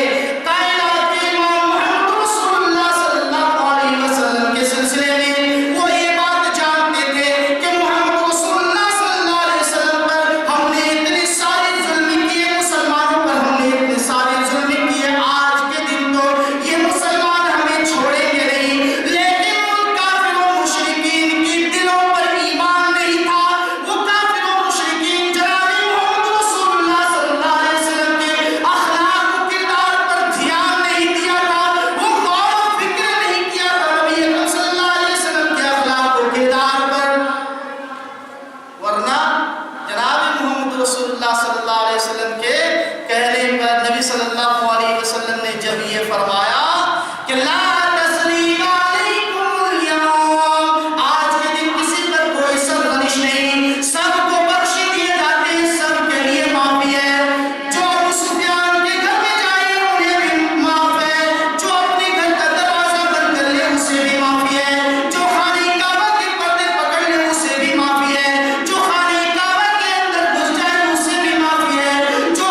کائنات کے امام محمد رسول اللہ صلی اللہ علیہ وسلم کے سلسلے میں وہ یہ بات جانتے تھے کہ محمد رسول اللہ صلی اللہ علیہ وسلم پر ہم نے اتنے سارے ظلم کیے، مسلمانوں پر ہم نے اتنے سارے ظلم کیے، آج کے دن تو یہ مسلمان ہمیں چھوڑیں گے نہیں، لیکن ان کافر و مشرکین کی دلوں پر ایمان نہیں تھا، وہ کافر و مشرکین جناب محمد رسول اللہ صلی اللہ علیہ وسلم کے اخلاق و کردار پر دھیان نہیں دیا تھا، وہ غور و فکر نہیں کیا تھا نبی اکرم صلی اللہ علیہ وسلم کے اخلاق و کردار پر۔ ورنہ جناب محمد رسول اللہ صلی اللہ علیہ وسلم کے کہنے پر نبی صلی اللہ علیہ وسلم نے جب یہ فرمایا کہ لا تثریب علیکم اليوم، آج کے دن کسی پر کوئی سرزنش نہیں، سب کو بخش دیے جاتے ہیں، سب کے لیے معافی ہے، جو ابو سفیان کے گھر میں جائے انہیں بھی معاف ہے، جو اپنے گھر کا دروازہ بند کر لے اسے بھی معافی ہے، جو خانہ کعبہ کے پردے پکڑ لے اسے بھی معافی ہے، جو خانہ کعبہ کے اندر گھس جائے اسے بھی معافی ہے، جو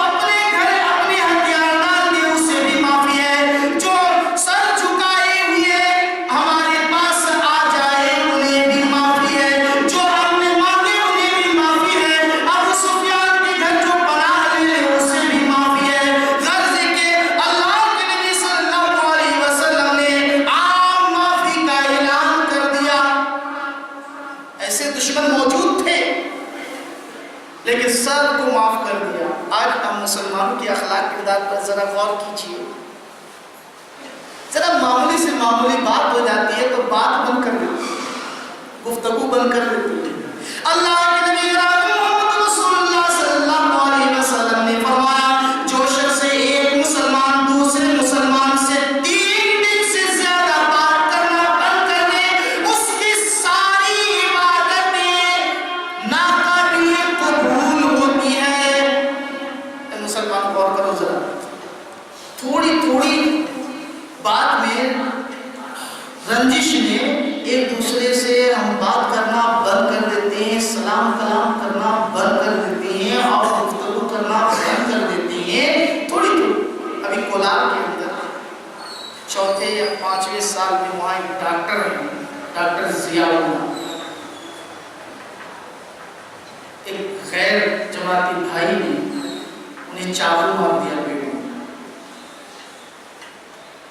اپنے گھر اپنے ہتھیار ڈال دے اسے بھی معافی ہے، جو سر جھکائے ہوئے ہمارے پاس آ جائے انہیں بھی معافی ہے، جو اپنے مانگے انہیں بھی معافی ہے، ابو سفیان کے گھر جو پناہ لے لے اسے بھی معافی ہے۔ غرض کہ اللہ کے نبی صلی اللہ علیہ وسلم نے عام معافی کا اعلان کر دیا۔ ایسے دشمن موجود تھے لیکن سب کو معاف کر دیا۔ آج ہم مسلمانوں کی اخلاق کردار پر ذرا غور کیجیے، ذرا معمولی سے معمولی بات ہو جاتی ہے تو بات بند کر دیتی ہے، گفتگو بند کر دیتی ہے۔ اللہ کے نبی محمد رسول اللہ صلی اللہ علیہ وسلم نے فرمایا جو شخص ایک مسلمان دوسرے مسلمان سے 3 دن سے زیادہ بات کرنا بند کر دے، اس کی ساری عبادتیں ناقابل قبول ہوتی ہے۔ اے مسلمان غور کرو ذرا، تھوڑی تھوڑی بات میں رنجش نے ایک دوسرے سے ہم بات کرنا بند کر دیتے ہیں، سلام کلام کرنا بند کر دیتے ہیں اور گفتگو کرنا بند کر دیتے ہیں. تھوڑی ابھی کولار کے اندر 4 یا 5ویں سال میں وہاں ایک ڈاکٹر ہیں، ڈاکٹر ضیاء اللہ، ایک غیر جماعتی بھائی نے انہیں چاقو مار دیا پیٹ میں،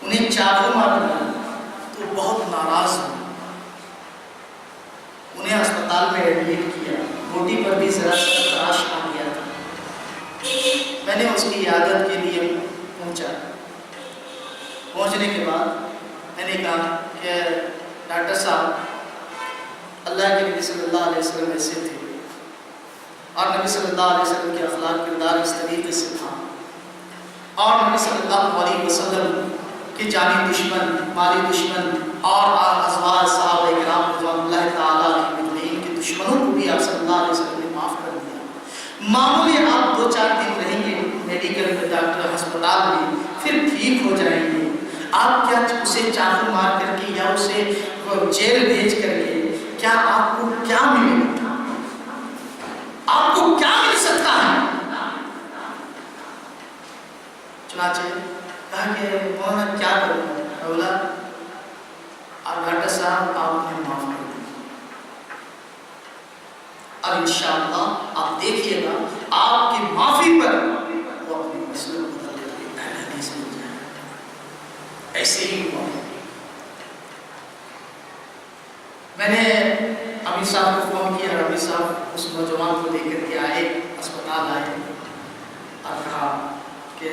انہیں چاقو مار دیا تو بہت ناراض ہوئے، انہیں اسپتال میں ایڈمٹ کیا، روٹی پر بھی ذرا سا تراش آ گیا تھا. میں نے اس کی عیادت کے لیے پہنچا. پہنچنے کے بعد میں نے کہا کہ ڈاکٹر صاحب، اللہ کے نبی صلی اللہ علیہ وسلم ایسے تھے اور نبی صلی اللہ علیہ وسلم کے اخلاق کردار اس طریقے سے تھا، اور نبی صلی اللہ علیہ وسلم کے جانی دشمن، مالی دشمن اور ازواج صحابہ کرام رضوان اللہ تعالیٰ علیہم کے دشمنوں کو بھی آپ صلی اللہ علیہ وسلم نے معاف کر دیا. معمولی آپ 2-4 دن رہیں گے میڈیکل میں، ڈاکٹر ہسپتال میں، پھر ٹھیک ہو جائیں گے. آپ کیا اسے چاقو مار کر کے یا اسے جیل بھیج کر کے کیا آپ کو کیا ملے گا؟ آپ کو کیا مل سکتا ہے؟ چنانچہ کہا کہ مولانا کیا کروں؟ بولا آپ ڈاکٹر صاحب آپ نے معاف کر دیا، اور انشاءاللہ آپ دیکھیے گا آپ کی معافی پر وہ اپنے مسئلے کو بدل دے گا، اہل حدیث میں جائے. ایسے ہی ہوا. میں نے امیر صاحب کو فون کیا، امیر صاحب اس نوجوان کو لے کر کے آئے، اسپتال آئے اور کہا کہ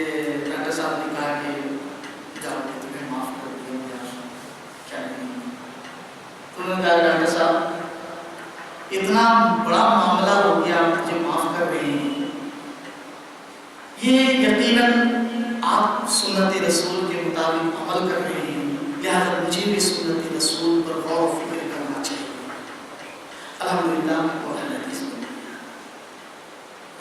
ڈاکٹر صاحب نے کہا کہ جاؤ میں تمہیں معاف کر دیا، کیا نہیں. تو انہوں نے کہا ڈاکٹر صاحب اتنا بڑا معاملہ ہو گیا، آپ مجھے معاف کر رہے ہیں، یہ یقیناً آپ سنت رسول کے مطابق عمل کر رہے ہیں، لہذا مجھے بھی سنت رسول پر غور و فکر کرنا چاہیے. الحمدللہ وہ اہل حدیث میں.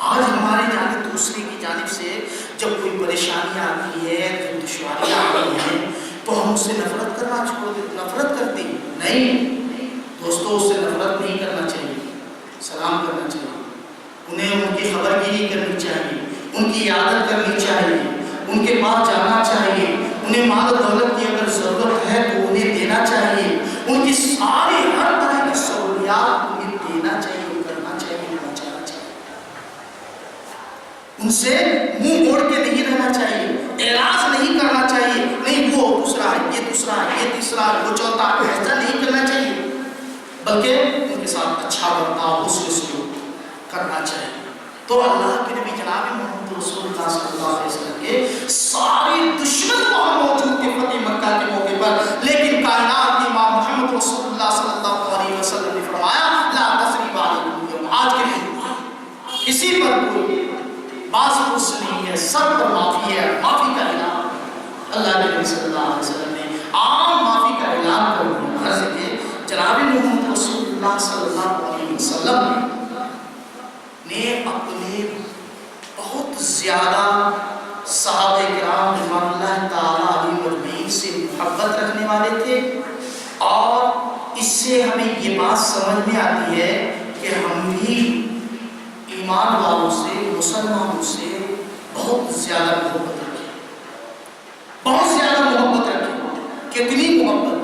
آج ہمارے جانب دوسرے کی جانب سے جب کوئی پریشانی آتی ہے، جب دشواریاں آتی ہیں تو ہم اس سے نفرت کرنا چھوڑ دیتے، نفرت کرتے ہیں. نہیں دوستو، اس سے نفرت نہیں کرنا چاہیے، سلام کرنا چاہیے، انہیں ان کی خبر گیری کرنی چاہیے، ان کی عیادت کرنی چاہیے، ان کے پاس جانا چاہیے، انہیں مال و دولت کی اگر ضرورت ہے تو انہیں دینا چاہیے، ان کی ساری ہر طرح کی سہولیات انہیں دینا چاہیے، کرنا چاہیے، پہنچانا چاہیے. ان سے منہ موڑ کے نہیں رہنا چاہیے، اعراض نہیں کرنا چاہیے، نہیں وہ دوسرا ہے، یہ دوسرا ہے، یہ تیسرا ہے، وہ چوتھا ہے، ایسا نہیں کرنا چاہیے، بلکہ ان کے ساتھ اچھا برتاؤ، حسن سلوک کرنا چاہیے. تو اللہ کے نبی جناب محمد رسول اللہ صلی اللہ علیہ وسلم کے سارے دشمن وہاں موجود تھے فتح مکہ کے موقع پر، لیکن کائنات کے امام محمد رسول اللہ صلی اللہ علیہ وسلم نے فرمایا لا تثریب علیکم اليوم، آج کے دن کسی پر کوئی باس پرس نہیں ہے، سب پر معافی ہے، معافی کا اعلان. اللہ کے نبی صلی اللہ علیہ وسلم نے عام معافی کا اعلان کر دیا. غرض کہ جناب محمد رسول اللہ صلی اللہ علیہ وسلم نے اپنے بہت زیادہ صحابہ کرام رضوان اللہ تعالیٰ علیہ اجمعین سے محبت رکھنے والے تھے، اور اس سے ہمیں یہ بات سمجھ میں آتی ہے کہ ہم بھی ایمان والوں سے، مسلمانوں سے بہت زیادہ محبت رکھیں، بہت زیادہ محبت رکھیں. کتنی محبت؟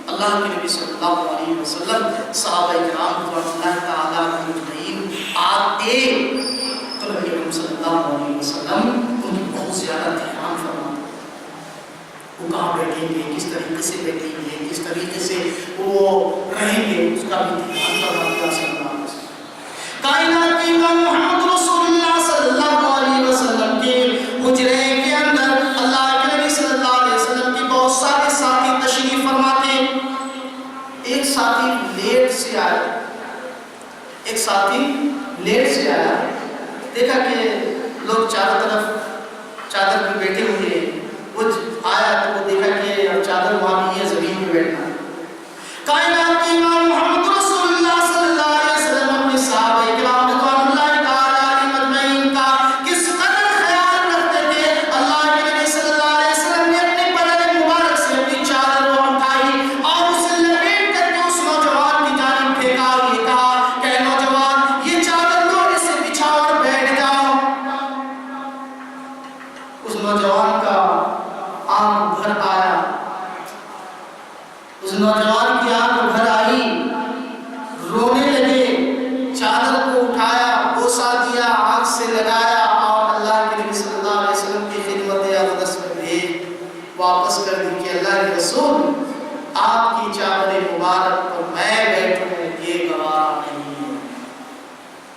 اللہ کے نبی صلی اللہ علیہ وسلم صحابہ کرام رضوان اللہ تعالیٰ علیہ اجمعین آتے تو نبی کریم صلی اللہ علیہ وسلم ان کی بہت زیادہ دھیان فرماتے. وہ کہاں بیٹھیں گے، کس طریقے سے بیٹھیں گے، کس طریقے سے وہ رہیں گے، اس کا بھی دھیان فرماتے صلی اللہ علیہ وسلم. کائنات کے امام محمد رسول اللہ صلی اللہ علیہ وسلم کے حجرے کے اندر اللہ کے نبی صلی اللہ علیہ وسلم کے بہت سارے ساتھی تشریف فرماتے. ایک ساتھی لیٹ سے آیا، ایک ساتھی لیٹ سے آیا، دیکھا کہ لوگ چاروں طرف چادر پہ بیٹھے ہوئے، وہ آیا تو وہ دیکھا کہ چادر وہاں بھی ہے، زمین پہ بیٹھنا. کائنات کے امام محمد رسول اللہ صلی اللہ علیہ وسلم اپنے صحابہ کرام رضوان اللہ تعالیٰ علیہ اجمعین کا کس قدر خیال رکھتے تھے. اللہ کے نبی صلی اللہ علیہ وسلم نے اپنے بدن مبارک سے اپنی چادر کو اٹھائی اور اس نوجوان کی آنکھ بھر آئی، رونے لگے، چادر کو اٹھایا، بوسہ دیا، آنکھ سے لگایا اور اللہ کے نبی صلی اللہ علیہ وسلم کی خدمت اقدس میں بھیج واپس کر دی کہ اللہ کے رسول آپ کی چادر مبارک پر میں بیٹھوں، یہ گوارا نہیں ہے،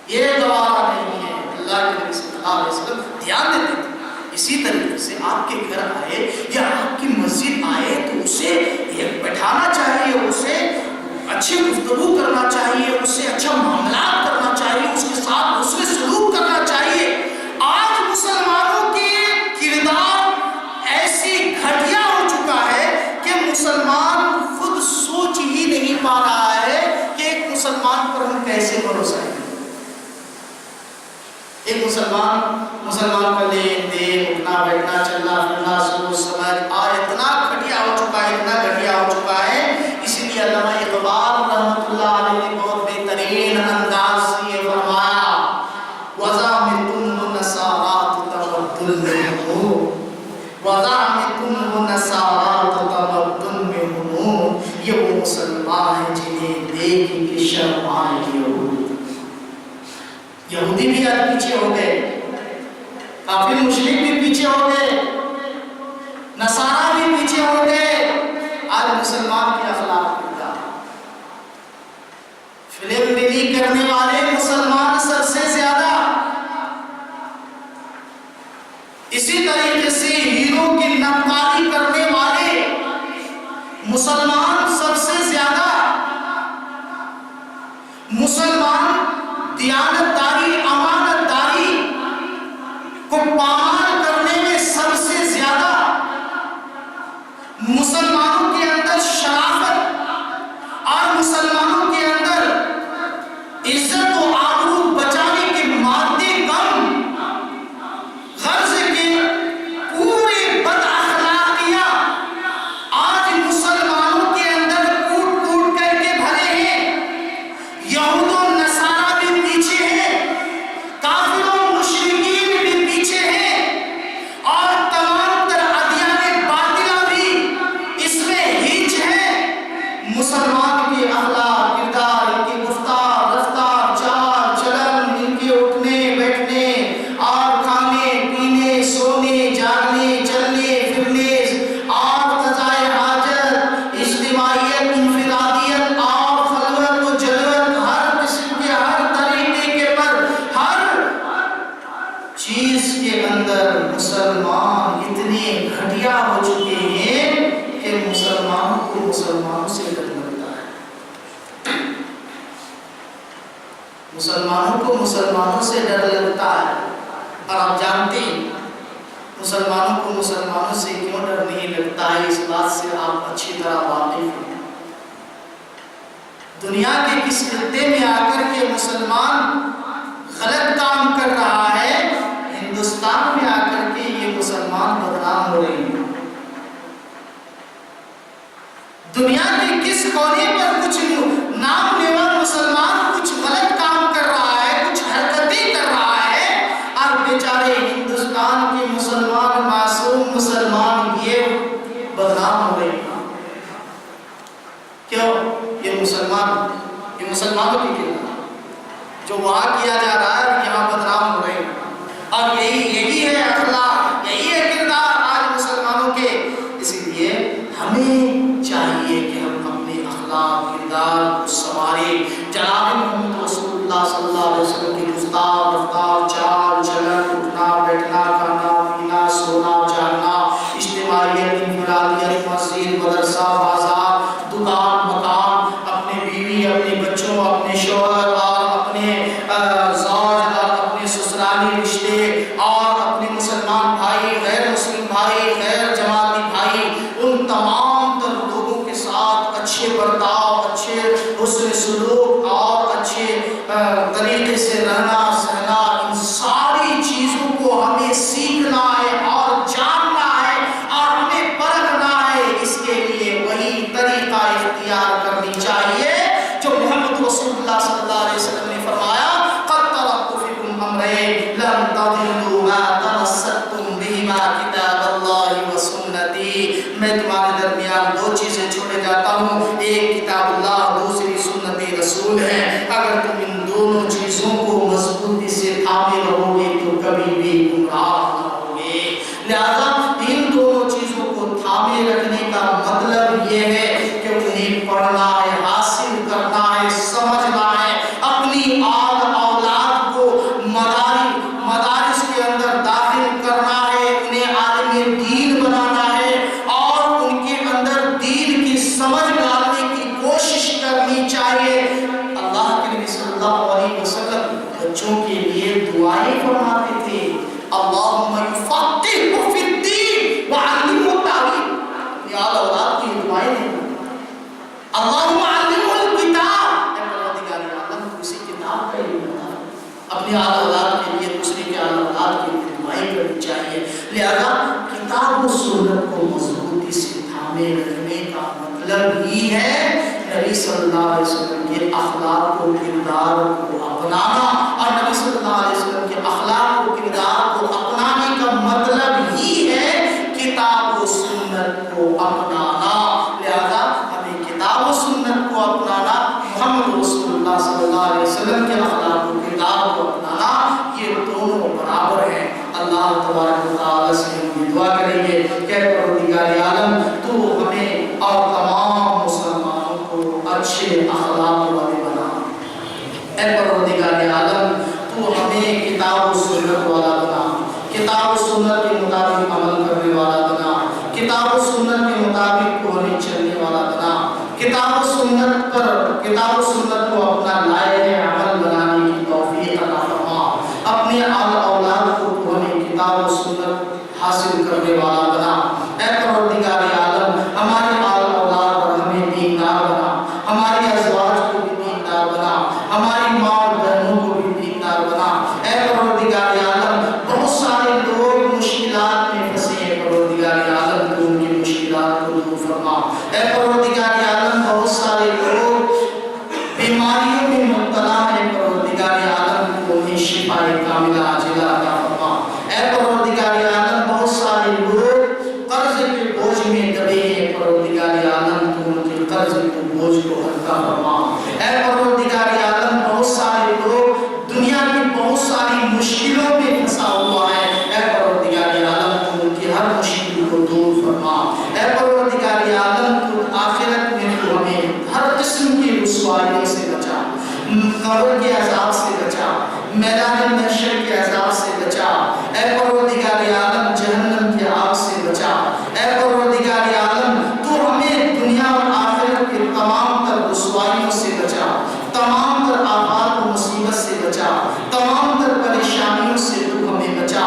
یہ گوارا نہیں ہے۔ اللہ کے نبی صلی اللہ علیہ وسلم دھیان دیتے تھے۔ اسی طریقے سے آپ کے گھر آئے یا آپ کی مسجد آئے تو اسے بٹھانا چاہیے، اسے اچھی گفتگو کرنا چاہیے، اسے اچھا معاملات کرنا چاہیے، اس کے ساتھ حسن سلوک کرنا چاہیے۔ آج مسلمانوں کے کردار ایسی گھٹیا ہو چکا ہے کہ مسلمان خود سوچ ہی نہیں پا رہا ہے کہ ایک مسلمان پر ہم کیسے بھروسہ کریں۔ ایک مسلمان کا لین دین، اٹھنا بیٹھنا، چلنا پھرنا، سوچ سمجھ اتنا گھٹیا ہو چکا ہے، اتنا گھٹیا ہو چکا ہے۔ اسی لیے علامہ اقبال رحمۃ اللہ علیہ نے بہت بہترین انداز سے یہ فرمایا، وَزَعَمْتُمُ النَّصَارَىٰ تَمَدُّنُ وَزَعَمْتُمُ النَّصَارَىٰ تَمَدُّنُ، یہ وہ مسلمان ہیں جنہیں دیکھ کے شرمائے یہود۔ یہودی بھی آج پیچھے ہو گئے، کافر مشرک بھی پیچھے ہو گئے، نصارہ بھی پیچھے ہو گئے۔ آج مسلمان کی اخلاق کیا؟ فلم بینی کرنے والے مسلمان سب سے زیادہ، اسی طریقے سے ہیرو کی نقالی کرنے والے مسلمان سب سے زیادہ، مسلمان دیانتداری، امانتداری کو پامال کرنے میں سب سے زیادہ، مسلمانوں کے اندر شرافت اور مسلمانوں کے اندر عزت و آبرو بچانے کے مادے کم، غرض کے پورے بد اخلاقیاں آج مسلمانوں کے اندر کوٹ کوٹ کر کے بھرے ہیں۔ یہود و نصارہ بھی پیچھے ہیں، کافر و مشرکین بھی پیچھے ہیں، اور تمام تر ادیان باطلہ بھی اس میں ہیچ ہیں۔ مسلمان کے اخلاق، کردار، ان کی گفتار، رفتار، چال چلن، ان کے اٹھنے بیٹھنے اور کھانے پینے، سونے جاگنے، چلنے پھرنے اور قضائے حاجت، اجتماعیت، انفرادیت اور خلوت و جلوت، ہر قسم کے ہر طریقے کے پر ہر چیز کے اندر مسلمان اتنے گھٹیا ہو چکے ہیں کہ مسلمانوں کو مسلمانوں سے ڈر لگتا ہے، مسلمانوں کو مسلمانوں سے ڈر لگتا ہے۔ اور آپ جانتے ہیں مسلمانوں کو مسلمانوں سے کیوں ڈر نہیں لگتا ہے، اس بات سے آپ اچھی طرح واقف ہیں۔ دنیا کے کس خطے میں آ کر کے مسلمان غلط کام کر رہا ہے، ہندوستان میں آ کر کے یہ مسلمان بدنام ہو رہے ہیں۔ دنیا کے کس کونے پر کچھ نام لیوا مسلمان کچھ غلط کام کر رہا ہے، کچھ حرکتیں کر رہا ہے، اور بیچارے ہندوستان کے مسلمان، معصوم مسلمان یہ بدنام ہو رہے ہیں۔ کیوں؟ یہ مسلمانوں کی کردار جو وہاں کیا جا رہا ہے، یہاں بدنام ہو رہے ہیں، اور یہی ہے اخلاق، یہی ہے کردار آج مسلمانوں کے۔ اسی لیے ہمیں چاہیے کہ ہم اپنے اخلاق، کردار کو سنواریں۔ جناب محمد رسول اللہ صلی اللہ علیہ وسلم کی گفتار، رفتار، چال چلن، اٹھنا بیٹھنا، کھانا پینا، سونا جاگنا، اجتماعیت، انفرادیت، مسجد، مدرسہ، بازار، دکان، مکان، اپنے بیوی، اپنے بچوں، اپنے شوہر اور اپنے زوج اور اپنے سسرالی رشتے اور اپنے مسلمان بھائی، غیر مسلم بھائی، غیر جماعتی بھائی، ان تمام تر لوگوں کے ساتھ اچھے برتاؤ، اچھے حسن سلوک اور اچھے طریقے سے رہنا سہنا، ان ساری چیزوں کو ہمیں سیکھنا ہے اور جاننا ہے اور ہمیں پرکھنا ہے۔ اس کے لیے وہی طریقہ اختیار کرنی چاہیے جو محمد رسول اللہ صلی اللہ علیہ وسلم نے فرمایا، قد ترکت فیکم امرین لن تضلوا ما تمسکتم بہما کتاب اللہ و سنتی۔ میں تمہارے درمیان دو چیزیں چھوڑے جاتا ہوں ہوں، ایک کتاب اللہ، دوسری سنت رسول ہے۔ اگر تم ان دونوں چیزوں کو مضبوطی سے تھامے رہو گے تو کبھی بھی گمراہ نہ ہوگے۔ لہذا ان دونوں چیزوں کو تھامے رکھنے کا مطلب یہ ہے کہ انہیں پڑھنا ہے، حاصل کرنا ہے، سمجھنا ہے، اپنی آل اولاد کو مدارس کے اندر داخل کرنا ہے، انہیں عالم دین بنانا ہے اور ان کے اندر دین کی سمجھ ڈالنے کی کوشش کرنی چاہیے۔ اللہ کے نبی صلی اللہ علیہ وسلم بچوں کے لیے دعائیں فرماتے تھے، اللہم یفقہہ فی الدین وعلمہ التاویل۔ یا اولاد کی دعائیں ہیں، اللہم علمہ الکتاب، اے پروردگار عالم کسی کتاب کا علم بتا، اپنے اولاد کے لیے دوسرے کے اولاد کے لیے دعائیں کرنی چاہیے۔ لہذا کتاب و سنت کو مضبوطی سے تھامے رکھنے کا مطلب ہی ہے نبی صلی اللہ علیہ وسلم کے اخلاق و کردار کو اپنانا، اور نبی صلی اللہ علیہ وسلم کے اخلاق و کردار کو اپنانے کا مطلب ہی ہے کتاب و سنت کو اپنانا۔ لہذا ہمیں کتاب و سنت کو اپنانا، محمد رسول اللہ صلی اللہ علیہ وسلم کے اخلاق و کردار کو اپنانا، یہ دونوں برابر ہیں۔ اللہ تبارک و تعالیٰ سے ہم یہ دعا کریں گے کہ پروردگار عالم تو ہمیں اور تمام مسلمانوں کو اچھے اخلاق والے بنا۔ اے پروردگار عالم تو ہمیں کتاب و سنت والا بنا، کتاب و سنت کے مطابق عمل کرنے والا بنا، کتاب و سنت کے مطابق ہمیں چلنے والا بنا، کتاب و سنت کو اپنا لائق عمل بنانے کی توفیق عطا فرما۔ اپنے آل اولاد کو ہمیں کتاب و سنت حاصل کرنے والا بنا۔ اے پروردگار عالم ہمارے آل اولاد پر ہمیں دیندار بنا، ہماری ازواج کو بھی دیندار بنا، ہماری ماں اور بہنوں کو بھی دیندار بنا۔ اے پروردگار عالم بہت سارے لوگ مشکلات میں پھنسے ہیں، پروردگار عالم تو ان کی مشکلات کو دور فرما۔ اے پروردگار عالم بہت سارے لوگ بیماریوں میں مبتلا ہیں، پروردگار عالم کو انہیں شفا کاملہ عاجلہ عطا فرما۔ اے پروردگار عالم بہت سارے لوگ قرض کے بوجھ میں دبے ہیں، پروردگار عالم تو ان کے قرض کے بوجھ کو ہلکا فرما۔ اے پروردگار عالم بہت سارے لوگ دنیا کی بہت ساری مشکلوں میں پھنسا ہوا ہے، اے پروردگار عالم تو ان کی ہر مشکل کو دور فرما۔ اے پروردگار عالم تو آخرت میں تو ہمیں ہر قسم کی رسوائیوں سے بچا، قبر کے عذاب سے بچا، میدان محشر کے عذاب سے بچا۔ اے پروردگار عالم جہنم کی آگ سے بچا۔ اے پروردگار عالم تو ہمیں دنیا اور آخرت کے تمام تر رسوائیوں سے بچا، تمام تر آفات و مصیبت سے بچا، تمام تر پریشانیوں سے تو ہمیں بچا۔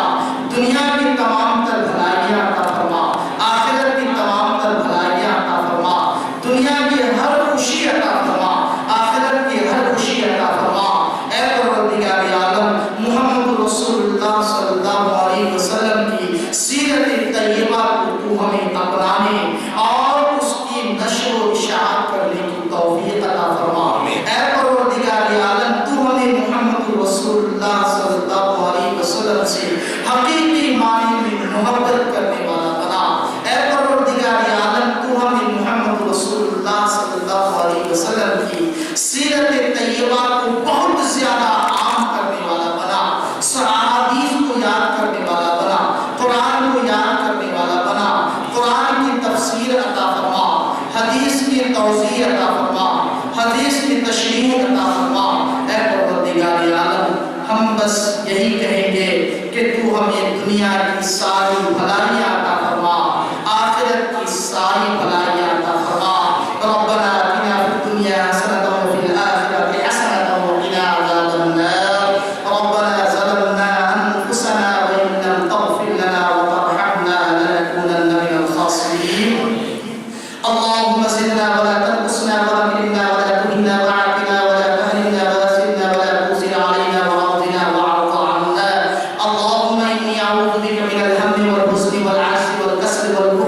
دنیا کی تمام تر بھلائیاں عطا فرما، آخرت کی تمام تر بھلائیاں عطا فرما، دنیا کی ہر خوشی عطا فرما، آخرت کی ہر خوشی عطا فرما۔ اے پروردگار عالم محمد رسول اللہ صلی اللہ علیہ وسلم کی سیرت طیبہ کو تو ہمیں اپنانے اور اس کی نشر و اشاعت کرنے کی توفیق عطا فرما۔ اے پروردگار عالم تو ہمیں محمد رسول اللہ صلی اللہ علیہ وسلم سے حقیقی معنی میں محبت کرنے والا بنا۔ اے پروردگار عالم تو ہمیں محمد رسول اللہ صلی اللہ علیہ وسلم کی سیرت طیبہ کو بہت زیادہ عام کرنے والا بنا، احادیث کو یاد کرنے والا بنا، قرآن کو یاد کرنے والا بنا، قرآن کی تفسیر عطا فرما، حدیث کی توضیح عطا فرما، حدیث کی تشریح عطا فرما۔ اے پروردگار عالم ہم بس یہی کہیں گے کہ تو ہمیں دنیا کی ساری بھلائیاں عطا فرما، آخرت کی ساری بھلائیاں عطا فرما۔ ربنا آتنا فی الدنیا حسنۃ وفی الآخرۃ حسنۃ وقنا عذاب النار۔ ربنا ظلمنا انفسنا وان لم تغفر لنا وترحمنا لنكونن من الخاسرین۔ اللهم زدنا ولا تنقصنا واكرمنا ولا تهنا وعافنا ولا تهلكنا واسرنا ولا تؤثر علينا وارضنا واعف عنا۔ اللهم اني اعوذ بك من الهم والحزن والعجز والكسل والبخل